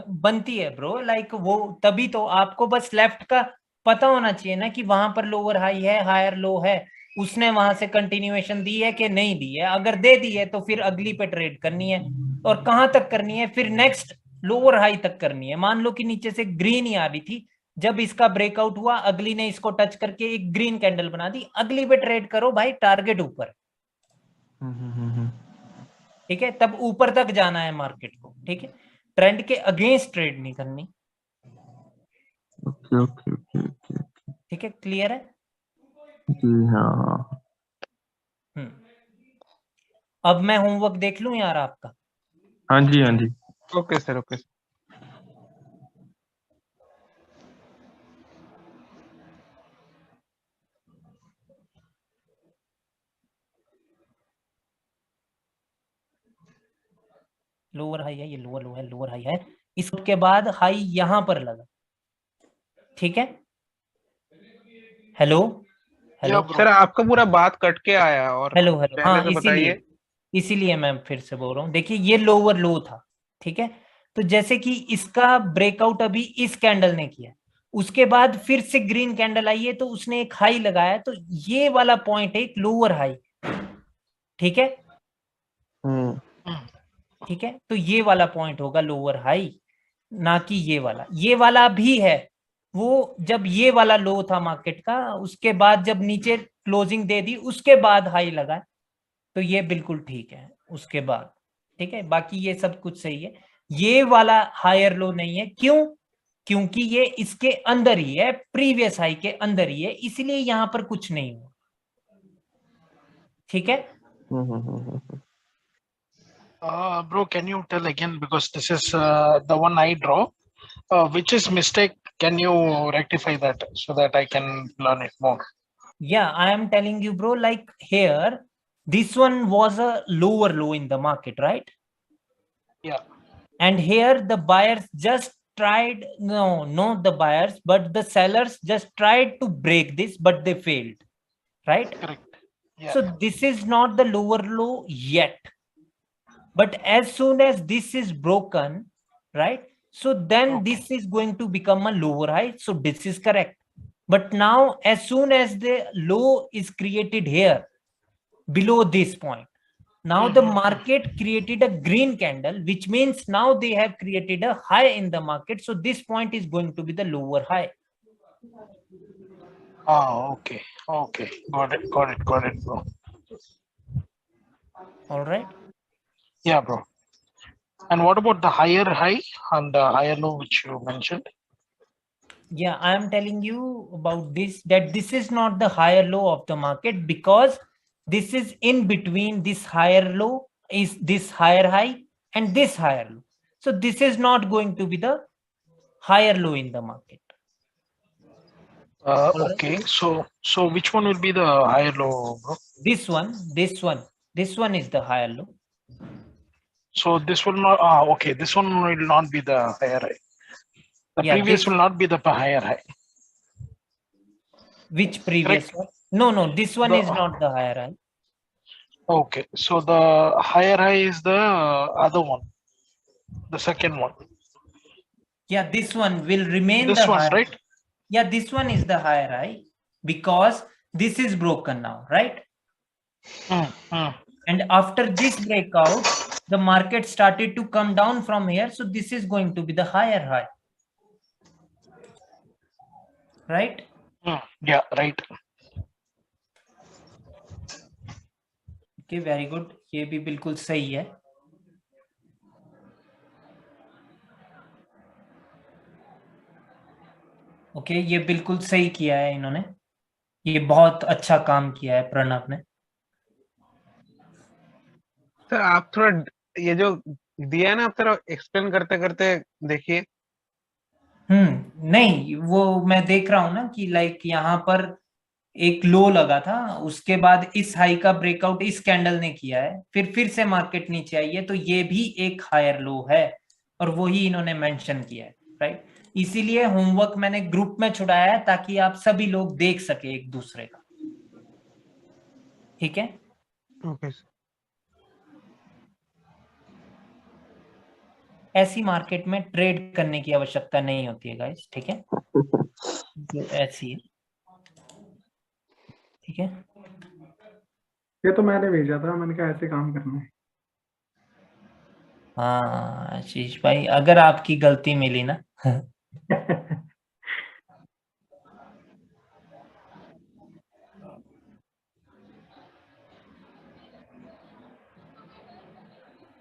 बनती है ब्रो, लाइक वो तभी तो आपको बस लेफ्ट का पता होना चाहिए ना कि वहां पर लोअर हाई है, हायर लो है, उसने वहां से कंटिन्यूएशन दी है कि नहीं दी है। अगर दे दी है तो फिर अगली पे ट्रेड करनी है, और कहां तक करनी है, फिर नेक्स्ट लोअर हाई तक करनी है। मान लो कि नीचे से ग्रीन ही आ रही थी, जब इसका ब्रेकआउट हुआ, अगली ने इसको टच करके एक ग्रीन कैंडल बना दी, अगली पे ट्रेड करो भाई, टारगेट ऊपर। ठीक है, तब ऊपर तक जाना है मार्केट को। ठीक है, ट्रेंड के अगेंस्ट ट्रेड नहीं करनी। ओके। ठीक है, क्लियर है? जी हाँ। अब मैं होमवर्क देख लूं यार आपका? हाँ जी। Okay sir, okay. Lower high है, ये लोअर लो है, लोअर हाई है, इसके बाद हाई यहां पर लगा। ठीक है, हेलो सर आपका पूरा बात कट के आया, और हेलो पहले हाँ, से बताइए। इसीलिए मैं फिर से बोल रहा हूँ। देखिए, ये लोअर लो था। ठीक है, तो जैसे कि इसका ब्रेकआउट अभी इस कैंडल ने किया, उसके बाद फिर से ग्रीन कैंडल आई है, तो उसने एक हाई लगाया, तो ये वाला पॉइंट है एक लोअर हाई। ठीक है, ठीक है, तो ये वाला पॉइंट होगा लोअर हाई, ना कि ये वाला भी है। वो जब ये वाला लो था मार्केट का, उसके बाद जब नीचे क्लोजिंग दे दी, उसके बाद हाई लगा, तो ये बिल्कुल ठीक है उसके बाद। ठीक है, बाकी ये सब कुछ सही है। ये वाला हायर लो नहीं है, क्यों? क्योंकि ये इसके अंदर ही है, प्रीवियस हाई के अंदर ही है, इसलिए यहां पर कुछ नहीं हुआ। ठीक है, Bro, can you tell again, because this is the one I draw, which is mistake? Can you rectify that so that I can learn it more? yeah, I am telling you bro, like here this one was a lower low in the market, right? Yeah. And here the buyers just tried, no, not the buyers, but the sellers just tried to break this, but they failed, right? Correct. Yeah. So this is not the lower low yet, but as soon as this is broken, right, so then this is going to become a lower high. So this is correct. But now as soon as the low is created here below this point, now the market created a green candle, which means now they have created a high in the market. So this point is going to be the lower high. Oh, okay. Got it, bro. All right. Yeah, bro. And what about the higher high and the higher low which you mentioned? Yeah, I am telling you about this, that this is not the higher low of the market, because this is in between this higher low, is this higher high and this higher low. So this is not going to be the higher low in the market. Okay, so which one will be the higher low, bro? This one is the higher low. So this will not, okay, this one will not be the higher high. The previous will not be the higher high. Which previous one? No, this one is not the higher high. Okay, so the higher high is the other one, the second one. Yeah, this one will remain this the one, higher, right? Yeah, this one is the higher high, because this is broken now, right? And after this breakout, the market started to come down from here. So this is going to be the higher high, right? Yeah, right. Okay, very good. ये भी बिल्कुल सही है. ओके, ये बिल्कुल सही किया है इन्होंने. ये बहुत अच्छा काम किया है प्रणव ने. सर आप थोड़ा ये जो दिया है ना, आप थोड़ा एक्सप्लेन करते करते देखिए. नहीं, वो मैं देख रहा हूं ना कि लाइक यहाँ पर एक लो लगा था, उसके बाद इस हाई का ब्रेकआउट इस कैंडल ने किया है, फिर से मार्केट नीचे आई है, तो ये भी एक हायर लो है, और वही इन्होंने मेंशन किया है, राइट। इसीलिए होमवर्क मैंने ग्रुप में छुड़ाया है ताकि आप सभी लोग देख सके एक दूसरे का, ठीक है। ओके ऐसी मार्केट में ट्रेड करने की आवश्यकता नहीं होती है गाइस, ठीक है, जो ऐसी है, ठीक है। ये तो मैंने भेजा था, मैंने कहा ऐसे काम करना है। हाँ आशीष भाई, अगर आपकी गलती मिली ना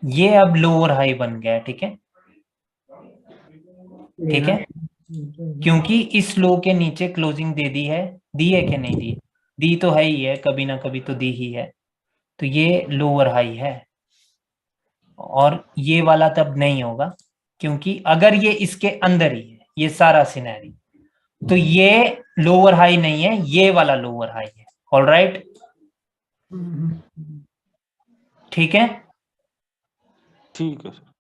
ये अब लोअर हाई बन गया, ठीक है, ठीक है, क्योंकि इस लो के नीचे क्लोजिंग दे दी है कि नहीं दी? दी तो है ही है, कभी ना कभी तो दी ही है, तो ये लोअर हाई है, और ये वाला तब नहीं होगा, क्योंकि अगर ये इसके अंदर ही है ये सारा सिनेरियो, तो ये लोअर हाई नहीं है, ये वाला लोअर हाई है। ऑल राइट, ठीक है, ठीक है सर।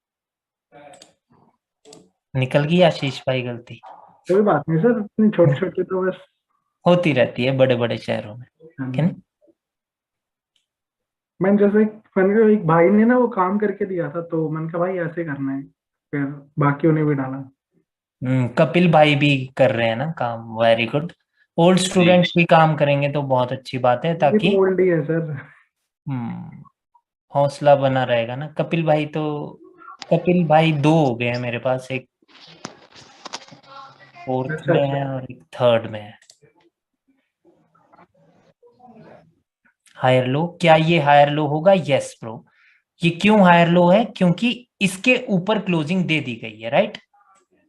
निकल गई आशीष भाई गलती? कोई बात नहीं सर, इतनी छोटी छोटी तो बस होती रहती है बड़े बड़े शहरों में, ठीक है ना? मैंने जैसे मैंने कहा, एक भाई ने ना वो काम करके दिया था, तो मैंने कहा भाई ऐसे करना है, फिर बाकियों ने भी डाला। कपिल भाई भी कर रहे हैं ना काम, वेरी गुड। ओल्ड स्टूडेंट्स भी काम करेंगे तो बहुत अच्छी बात है, ताकि ओल्ड ही है सर। हौसला बना रहेगा ना। कपिल भाई दो हो गए हैं मेरे पास, एक फोर्थ में है और एक थर्ड में है। हायर लो, क्या ये हायर लो होगा? Yes bro. ये क्यों हायर लो है? क्योंकि इसके ऊपर क्लोजिंग दे दी गई है, राइट।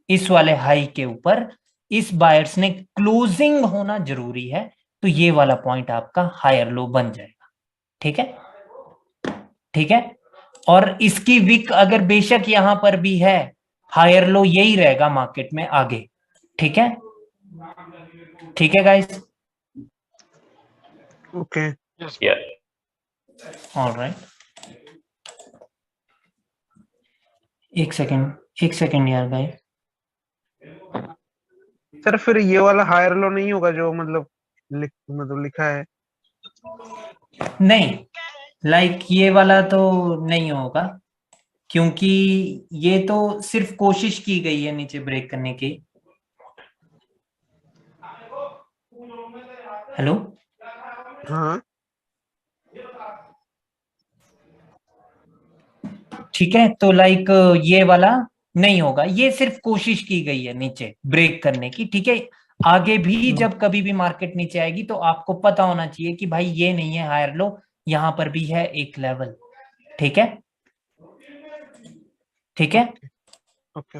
इस वाले हाई के ऊपर इस बायर्स ने क्लोजिंग होना जरूरी है, तो ये वाला पॉइंट आपका हायर लो बन जाएगा, ठीक है, ठीक है। और इसकी विक अगर बेशक यहां पर भी है, हायर लो यही रहेगा मार्केट में आगे, ठीक है, ठीक है गाइस। ओके ऑलराइट, एक सेकंड यार भाई। सर फिर ये वाला हायर लो नहीं होगा जो मतलब लिखा है? नहीं, लाइक ये वाला तो नहीं होगा, क्योंकि ये तो सिर्फ कोशिश की गई है नीचे ब्रेक करने की। हेलो, हाँ ठीक है, तो लाइक ये वाला नहीं होगा, ये सिर्फ कोशिश की गई है नीचे ब्रेक करने की, ठीक है। आगे भी जब कभी भी मार्केट नीचे आएगी तो आपको पता होना चाहिए कि भाई ये नहीं है हायर लो, यहां पर भी है एक लेवल, ठीक है, ठीक है। Okay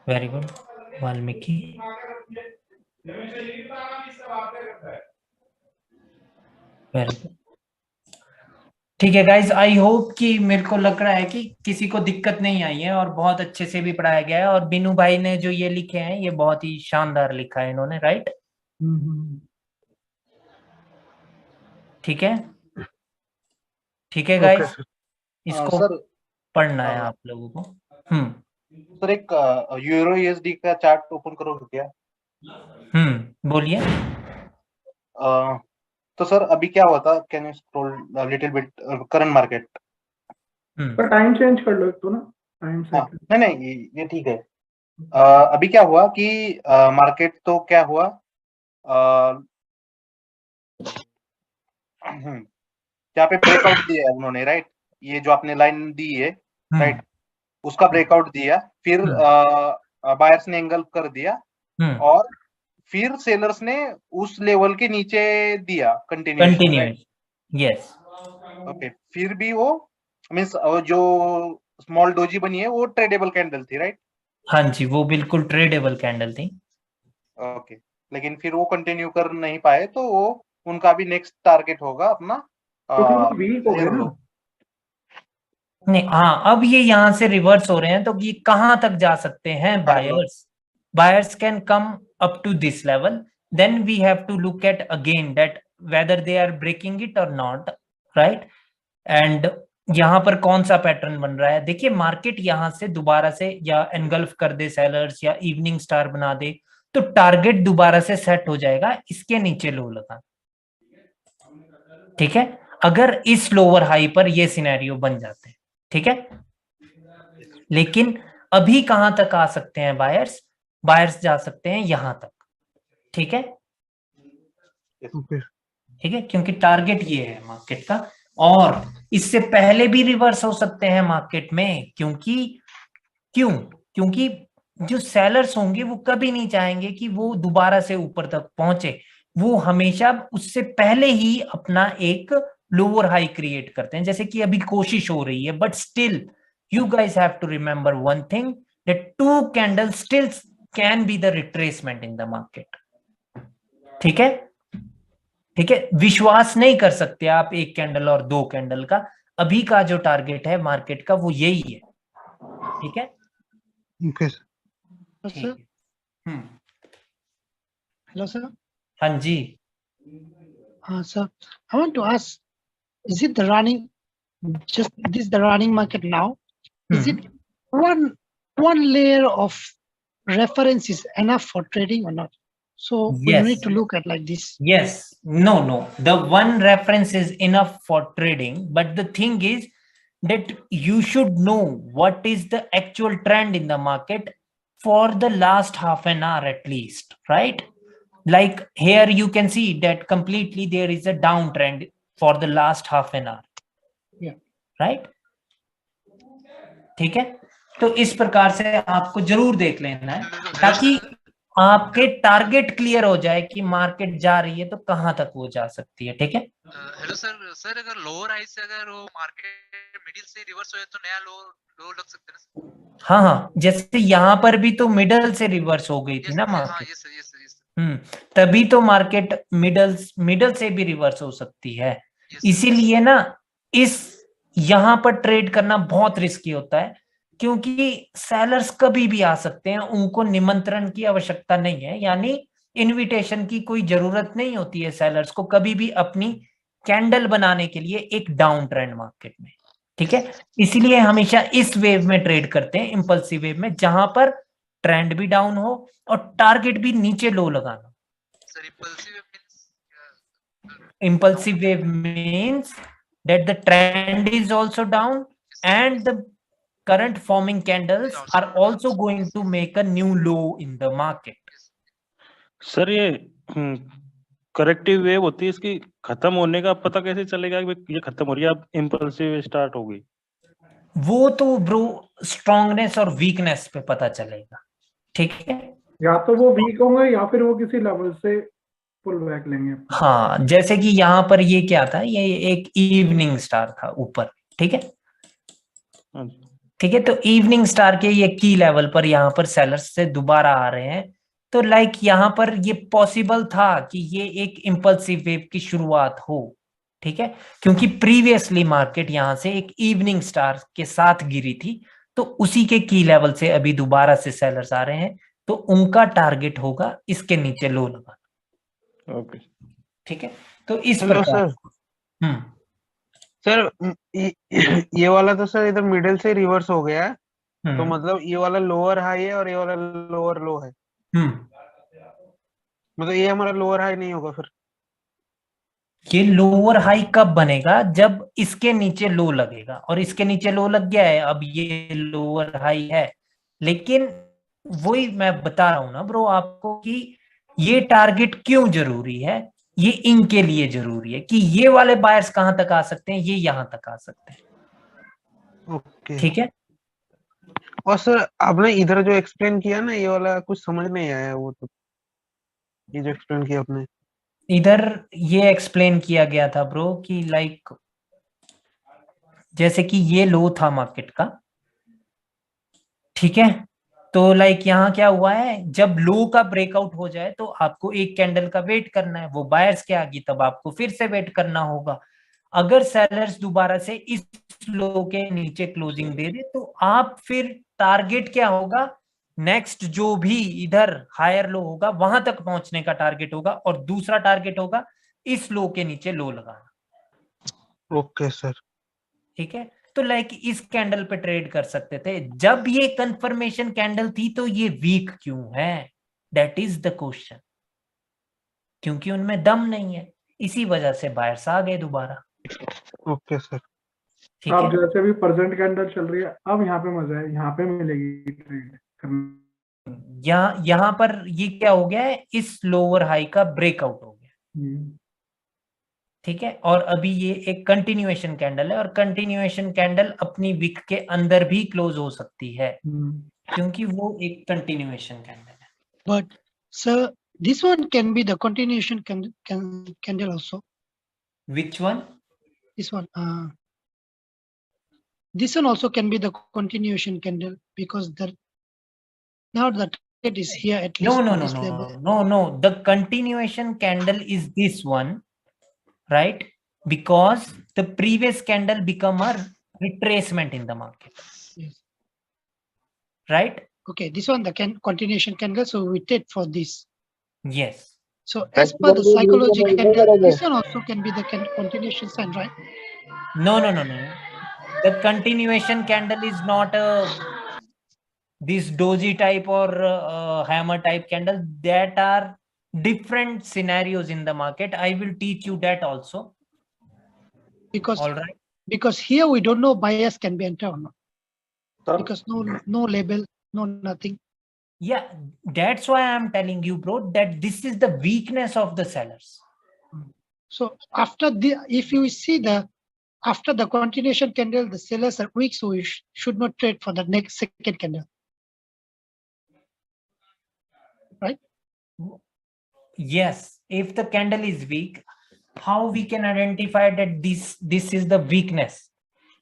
very good Valmiki. Very good, ठीक है गाइज, आई होप कि मेरे को लग रहा है कि किसी को दिक्कत नहीं आई है और बहुत अच्छे से भी पढ़ाया गया है। और बिनू भाई ने जो ये लिखे हैं ये बहुत ही शानदार लिखा है इन्होंने, राइट, ठीक है, ठीक है गाइज, इसको सर पढ़ना है आप लोगों को। सर एक यूरो यूएसडी का चार्ट ओपन करो क्या? बोलिए। तो सर अभी क्या हुआ था? Can you scroll little bit current market? पर टाइम चेंज कर लो एक तो ना, टाइम से। नहीं ये ठीक है। अभी क्या हुआ कि मार्केट तो क्या हुआ, यहाँ पे ब्रेकआउट दिया है उन्होंने, राइट, ये जो आपने लाइन दी है, राइट, उसका ब्रेकआउट दिया, फिर बायर्स ने एंगल कर दिया, और फिर सेलर्स ने उस लेवल के नीचे दिया कंटिन्यूएशन, यस, ओके। फिर भी वो मींस जो स्मॉल डोजी बनी है वो ट्रेडेबल कैंडल थी, राइट? हाँ जी, वो बिल्कुल ट्रेडेबल कैंडल थी। ओके, लेकिन फिर वो कंटिन्यू कर नहीं पाए, तो वो उनका भी नेक्स्ट टारगेट होगा अपना क्योंकि वो वीक हो गए higher ना। low। नहीं, हाँ, अब ये यहाँ से रिवर्स हो रहे हैं, तो ये कहाँ तक जा सकते हैं buyers? Buyers can come up to this level, then we have to look at again that whether they are breaking it or not, right? And यहाँ पर कौन सा पैटर्न बन रहा है? देखिए, मार्केट यहाँ से दोबारा से या एनगल्फ कर दे सेलर्स या इवनिंग स्टार बना दे, तो टारगेट दोबारा से सेट हो जाएगा इसके नीचे लो लगा, ठीक है? अगर इस लोअर हाई पर ये सिनेरियो बन जाते हैं, ठीक है? लेकिन अभी कहां तक आ सकते हैं बायर्स? बायर्स जा सकते हैं यहां तक, ठीक है? ठीक है, क्योंकि टारगेट ये है मार्केट का, और इससे पहले भी रिवर्स हो सकते हैं मार्केट में, क्योंकि जो सेलर्स होंगे वो कभी नहीं चाहेंगे कि वो दोबारा से ऊपर तक पहुंचे, वो हमेशा उससे पहले ही अपना एक लोअर हाई क्रिएट करते हैं, जैसे कि अभी कोशिश हो रही है, but still you guys have to remember one thing, that 2 candle still can be the retracement in the market, ठीक है? ठीक है, विश्वास नहीं कर सकते आप 1 कैंडल और 2 कैंडल का। अभी का जो टारगेट है मार्केट का वो यही है, ठीक है? Hello, sir. हाँ जी। Sir, I want to ask, is it the running, just this the running market now? Is it one layer of reference is enough for trading or not? So we Yes. need to look at like this. Yes. No. The one reference is enough for trading, but the thing is that you should know what is the actual trend in the market for the last half an hour at least, right? Like here you can see that completely there is a downtrend for the last half an hour. Yeah. Right? ठीक है, तो इस प्रकार से आपको जरूर देख लेना है ताकि आपके टारगेट क्लियर हो जाए कि मार्केट जा रही है तो कहां तक वो जा सकती है, ठीक है? हेलो सर अगर लोअर हाई से अगर वो मार्केट मिडिल से रिवर्स हो जाए तो नया लो लग सकता है ना? हाँ, जैसे यहाँ पर भी तो मिडल से रिवर्स हो गई थी ना मार्केट। तभी तो मार्केट मिडल से भी रिवर्स हो सकती है। इसीलिए ना इस यहाँ पर ट्रेड करना बहुत रिस्की होता है, क्योंकि सेलर्स कभी भी आ सकते हैं, उनको निमंत्रण की आवश्यकता नहीं है, यानी इनविटेशन की कोई जरूरत नहीं होती है सेलर्स को कभी भी अपनी कैंडल बनाने के लिए एक डाउन ट्रेंड मार्केट में, ठीक है? इसीलिए हमेशा इस वेव में ट्रेड करते हैं, इंपल्सिव वेव में, जहां पर ट्रेंड भी डाउन हो और टारगेट भी नीचे लो लगाना। Impulsive wave means that the trend is also down and the current forming candles are also going to make a new low in the market. Sir ये करेक्टिव वेव होती है, इसकी खत्म होने का पता कैसे चलेगा कि ये खत्म हो रही है, अब इंपल्सिव स्टार्ट हो गई? वो तो ब्रो स्ट्रॉन्गनेस और वीकनेस पे पता चलेगा, ठीक है? या तो वो वीक होंगे या फिर वो किसी लेवल से पुल बैक लेंगे। हाँ, जैसे कि यहाँ पर ये क्या था, ये एक इवनिंग स्टार था ऊपर, ठीक है? ठीक है, तो इवनिंग स्टार के ये की लेवल पर यहाँ पर सेलर्स से दोबारा आ रहे हैं, तो लाइक यहाँ पर ये पॉसिबल था कि ये एक इंपल्सिव वेव की शुरुआत हो, ठीक है? क्योंकि प्रीवियसली मार्केट यहाँ से एक इवनिंग स्टार के साथ गिरी थी, तो उसी के की लेवल से अभी दोबारा से सेलर्स आ रहे हैं, तो उनका टारगेट होगा इसके नीचे लो लगाना। ओके, ठीक है, तो इस प्रकार सर ये वाला तो सर इधर मिडिल से रिवर्स हो गया है, तो मतलब ये वाला लोअर हाई है और ये वाला लोअर लो है, मतलब ये हमारा लोअर हाई नहीं होगा फिर? ये लोअर हाई कब बनेगा? जब इसके नीचे लो लगेगा, और इसके नीचे लो लग गया है, अब ये लोअर हाई है। लेकिन वही मैं बता रहा हूं ना ब्रो आपको कि ये टारगेट क्यों जरूरी है, ये इनके लिए जरूरी है कि ये वाले बायर्स कहां तक आ सकते हैं, ये यहां तक आ सकते हैं। ओके, ठीक है। और सर आपने इधर जो एक्सप्लेन किया ना, ये वाला कुछ समझ नहीं आया, वो तो ये जो एक्सप्लेन किया आपने इधर, ये एक्सप्लेन किया गया था ब्रो कि लाइक जैसे कि ये लो था मार्केट का, ठीक है, तो लाइक यहाँ क्या हुआ है, जब लो का ब्रेकआउट हो जाए तो आपको एक कैंडल का वेट करना है, वो बायर्स के आगे, तब आपको फिर से वेट करना होगा। अगर सेलर्स दोबारा से इस लो के नीचे क्लोजिंग दे दे तो आप फिर टारगेट क्या होगा, नेक्स्ट जो भी इधर हायर लो होगा वहां तक पहुंचने का टारगेट होगा, और दूसरा टारगेट होगा इस लो के नीचे लो लगाना। Okay sir. ठीक है, तो लाइक इस कैंडल पे ट्रेड कर सकते थे। जब ये कंफर्मेशन कैंडल थी तो ये वीक क्यों है, दैट इज द क्वेश्चन। क्योंकि उनमें दम नहीं है, इसी वजह से बायर्स आ गए दोबारा। Okay sir. ठीक अब है, जैसे भी प्रेजेंट कैंडल चल रही है, अब यहाँ पे मजा है, यहाँ पे मिलेगी ट्रेड करना। यहाँ पर ये क्या हो गया है, इस लोअर हाई का ब्रेकआउट हो गया। ठीक है, और अभी ये एक कंटिन्यूएशन कैंडल है, और कंटिन्यूएशन कैंडल अपनी विक के अंदर भी क्लोज हो सकती है, क्योंकि वो एक कंटिन्यूएशन कैंडल है। But sir, this one can be the continuation candle also. Which one? This one. This one also can be the continuation candle because now the trade is here at least. No. The continuation candle is this one, right? Because the previous candle become a retracement in the market. Yes. Right? Okay, this one the continuation candle, so we take for this. Yes. So as per the psychology candle, this one also can be the continuation sign, right? No. The continuation candle is not this doji type or hammer type candle. That are different scenarios in the market. I will teach you that also. Because all right, because here we don't know bias can be entered or not. Because no label, no nothing. Yeah, that's why I'm telling you, bro, that this is the weakness of the sellers. So after if you see after the continuation candle, the sellers are weak, so we should not trade for the next second candle, right? Yes, if the candle is weak, how we can identify that this is the weakness?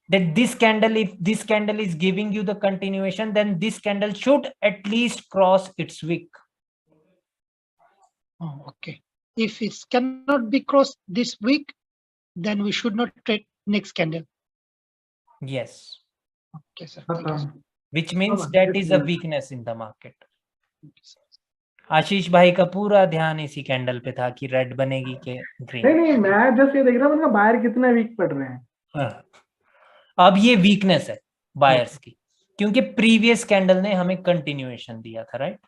That this candle, if this candle is giving you the continuation, then this candle should at least cross its wick. Oh, okay. If it cannot be crossed this week, then we should not trade next candle. Yes. Okay, sir. Which means that is a weakness in the market. आशीष भाई का पूरा ध्यान इसी कैंडल पे था कि रेड बनेगी के ग्रीन। नहीं, मैं जस्ट ये देख रहा हूँ बायर कितने वीक पड़ रहे हैं। अब ये वीकनेस है बायर्स की, क्योंकि प्रीवियस कैंडल ने हमें कंटिन्यूएशन दिया था, राइट?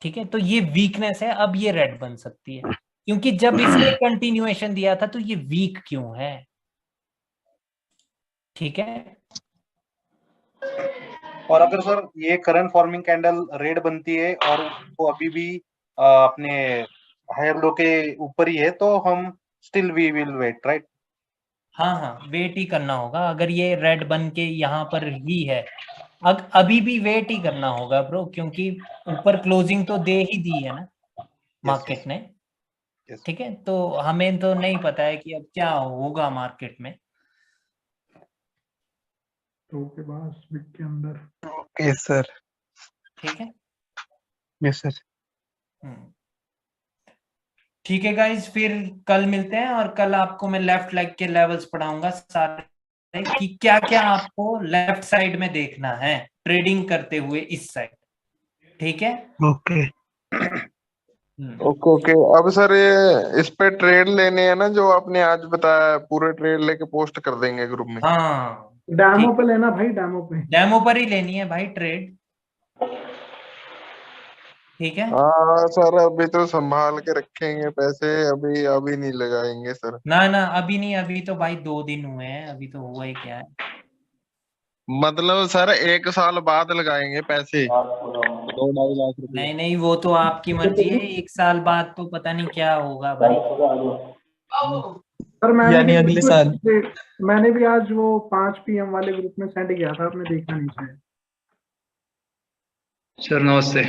ठीक है, तो ये वीकनेस है। अब ये रेड बन सकती है, क्योंकि जब इसने कंटिन्यूएशन दिया था तो ये वीक क्यों है? ठीक है, और अगर सर ये करंट फॉर्मिंग कैंडल रेड बनती है और वो अभी भी अपने हायर लो के ऊपर ही है, तो हम still we will wait, right? हाँ, वेट ही करना होगा। अगर ये रेड बन के यहाँ पर ही है, अभी भी वेट ही करना होगा ब्रो, क्योंकि ऊपर क्लोजिंग तो दे ही दी है ना मार्केट ने। ठीक है, तो हमें तो नहीं पता है कि अब क्या होगा मार्केट में। तो के बाद विक के अंदर। Okay sir. ठीक है, यस सर। ठीक है गाइस, फिर कल मिलते हैं, और कल आपको मैं लेफ्ट लेग के लेवल्स पढ़ाऊंगा सारे, कि क्या क्या आपको लेफ्ट साइड में देखना है ट्रेडिंग करते हुए इस साइड। ठीक है, ओके ओके। अब सर ये इस पे ट्रेड लेने हैं ना जो आपने आज बताया, पूरे ट्रेड लेके पोस्ट कर देंगे ग्रुप में। हाँ, डेमो पे लेना भाई, डेमो पर ही लेनी है भाई ट्रेड। ठीक है, हाँ सर, अभी तो संभाल के रखेंगे पैसे, अभी नहीं लगाएंगे सर। ना अभी नहीं, अभी तो भाई 2 दिन हुए हैं, अभी तो हुआ ही क्या है। मतलब सर 1 साल बाद लगाएंगे पैसे। 2-2.5 लाख रुपए। नहीं, वो तो आपकी मर्जी है। 1 साल बाद तो पता नहीं क्या होगा भाई। सर अगले मैंने भी आज वो 5 PM वाले ग्रुप में सेंड किया था, आपने देखा नहीं शायद। सर नमस्ते।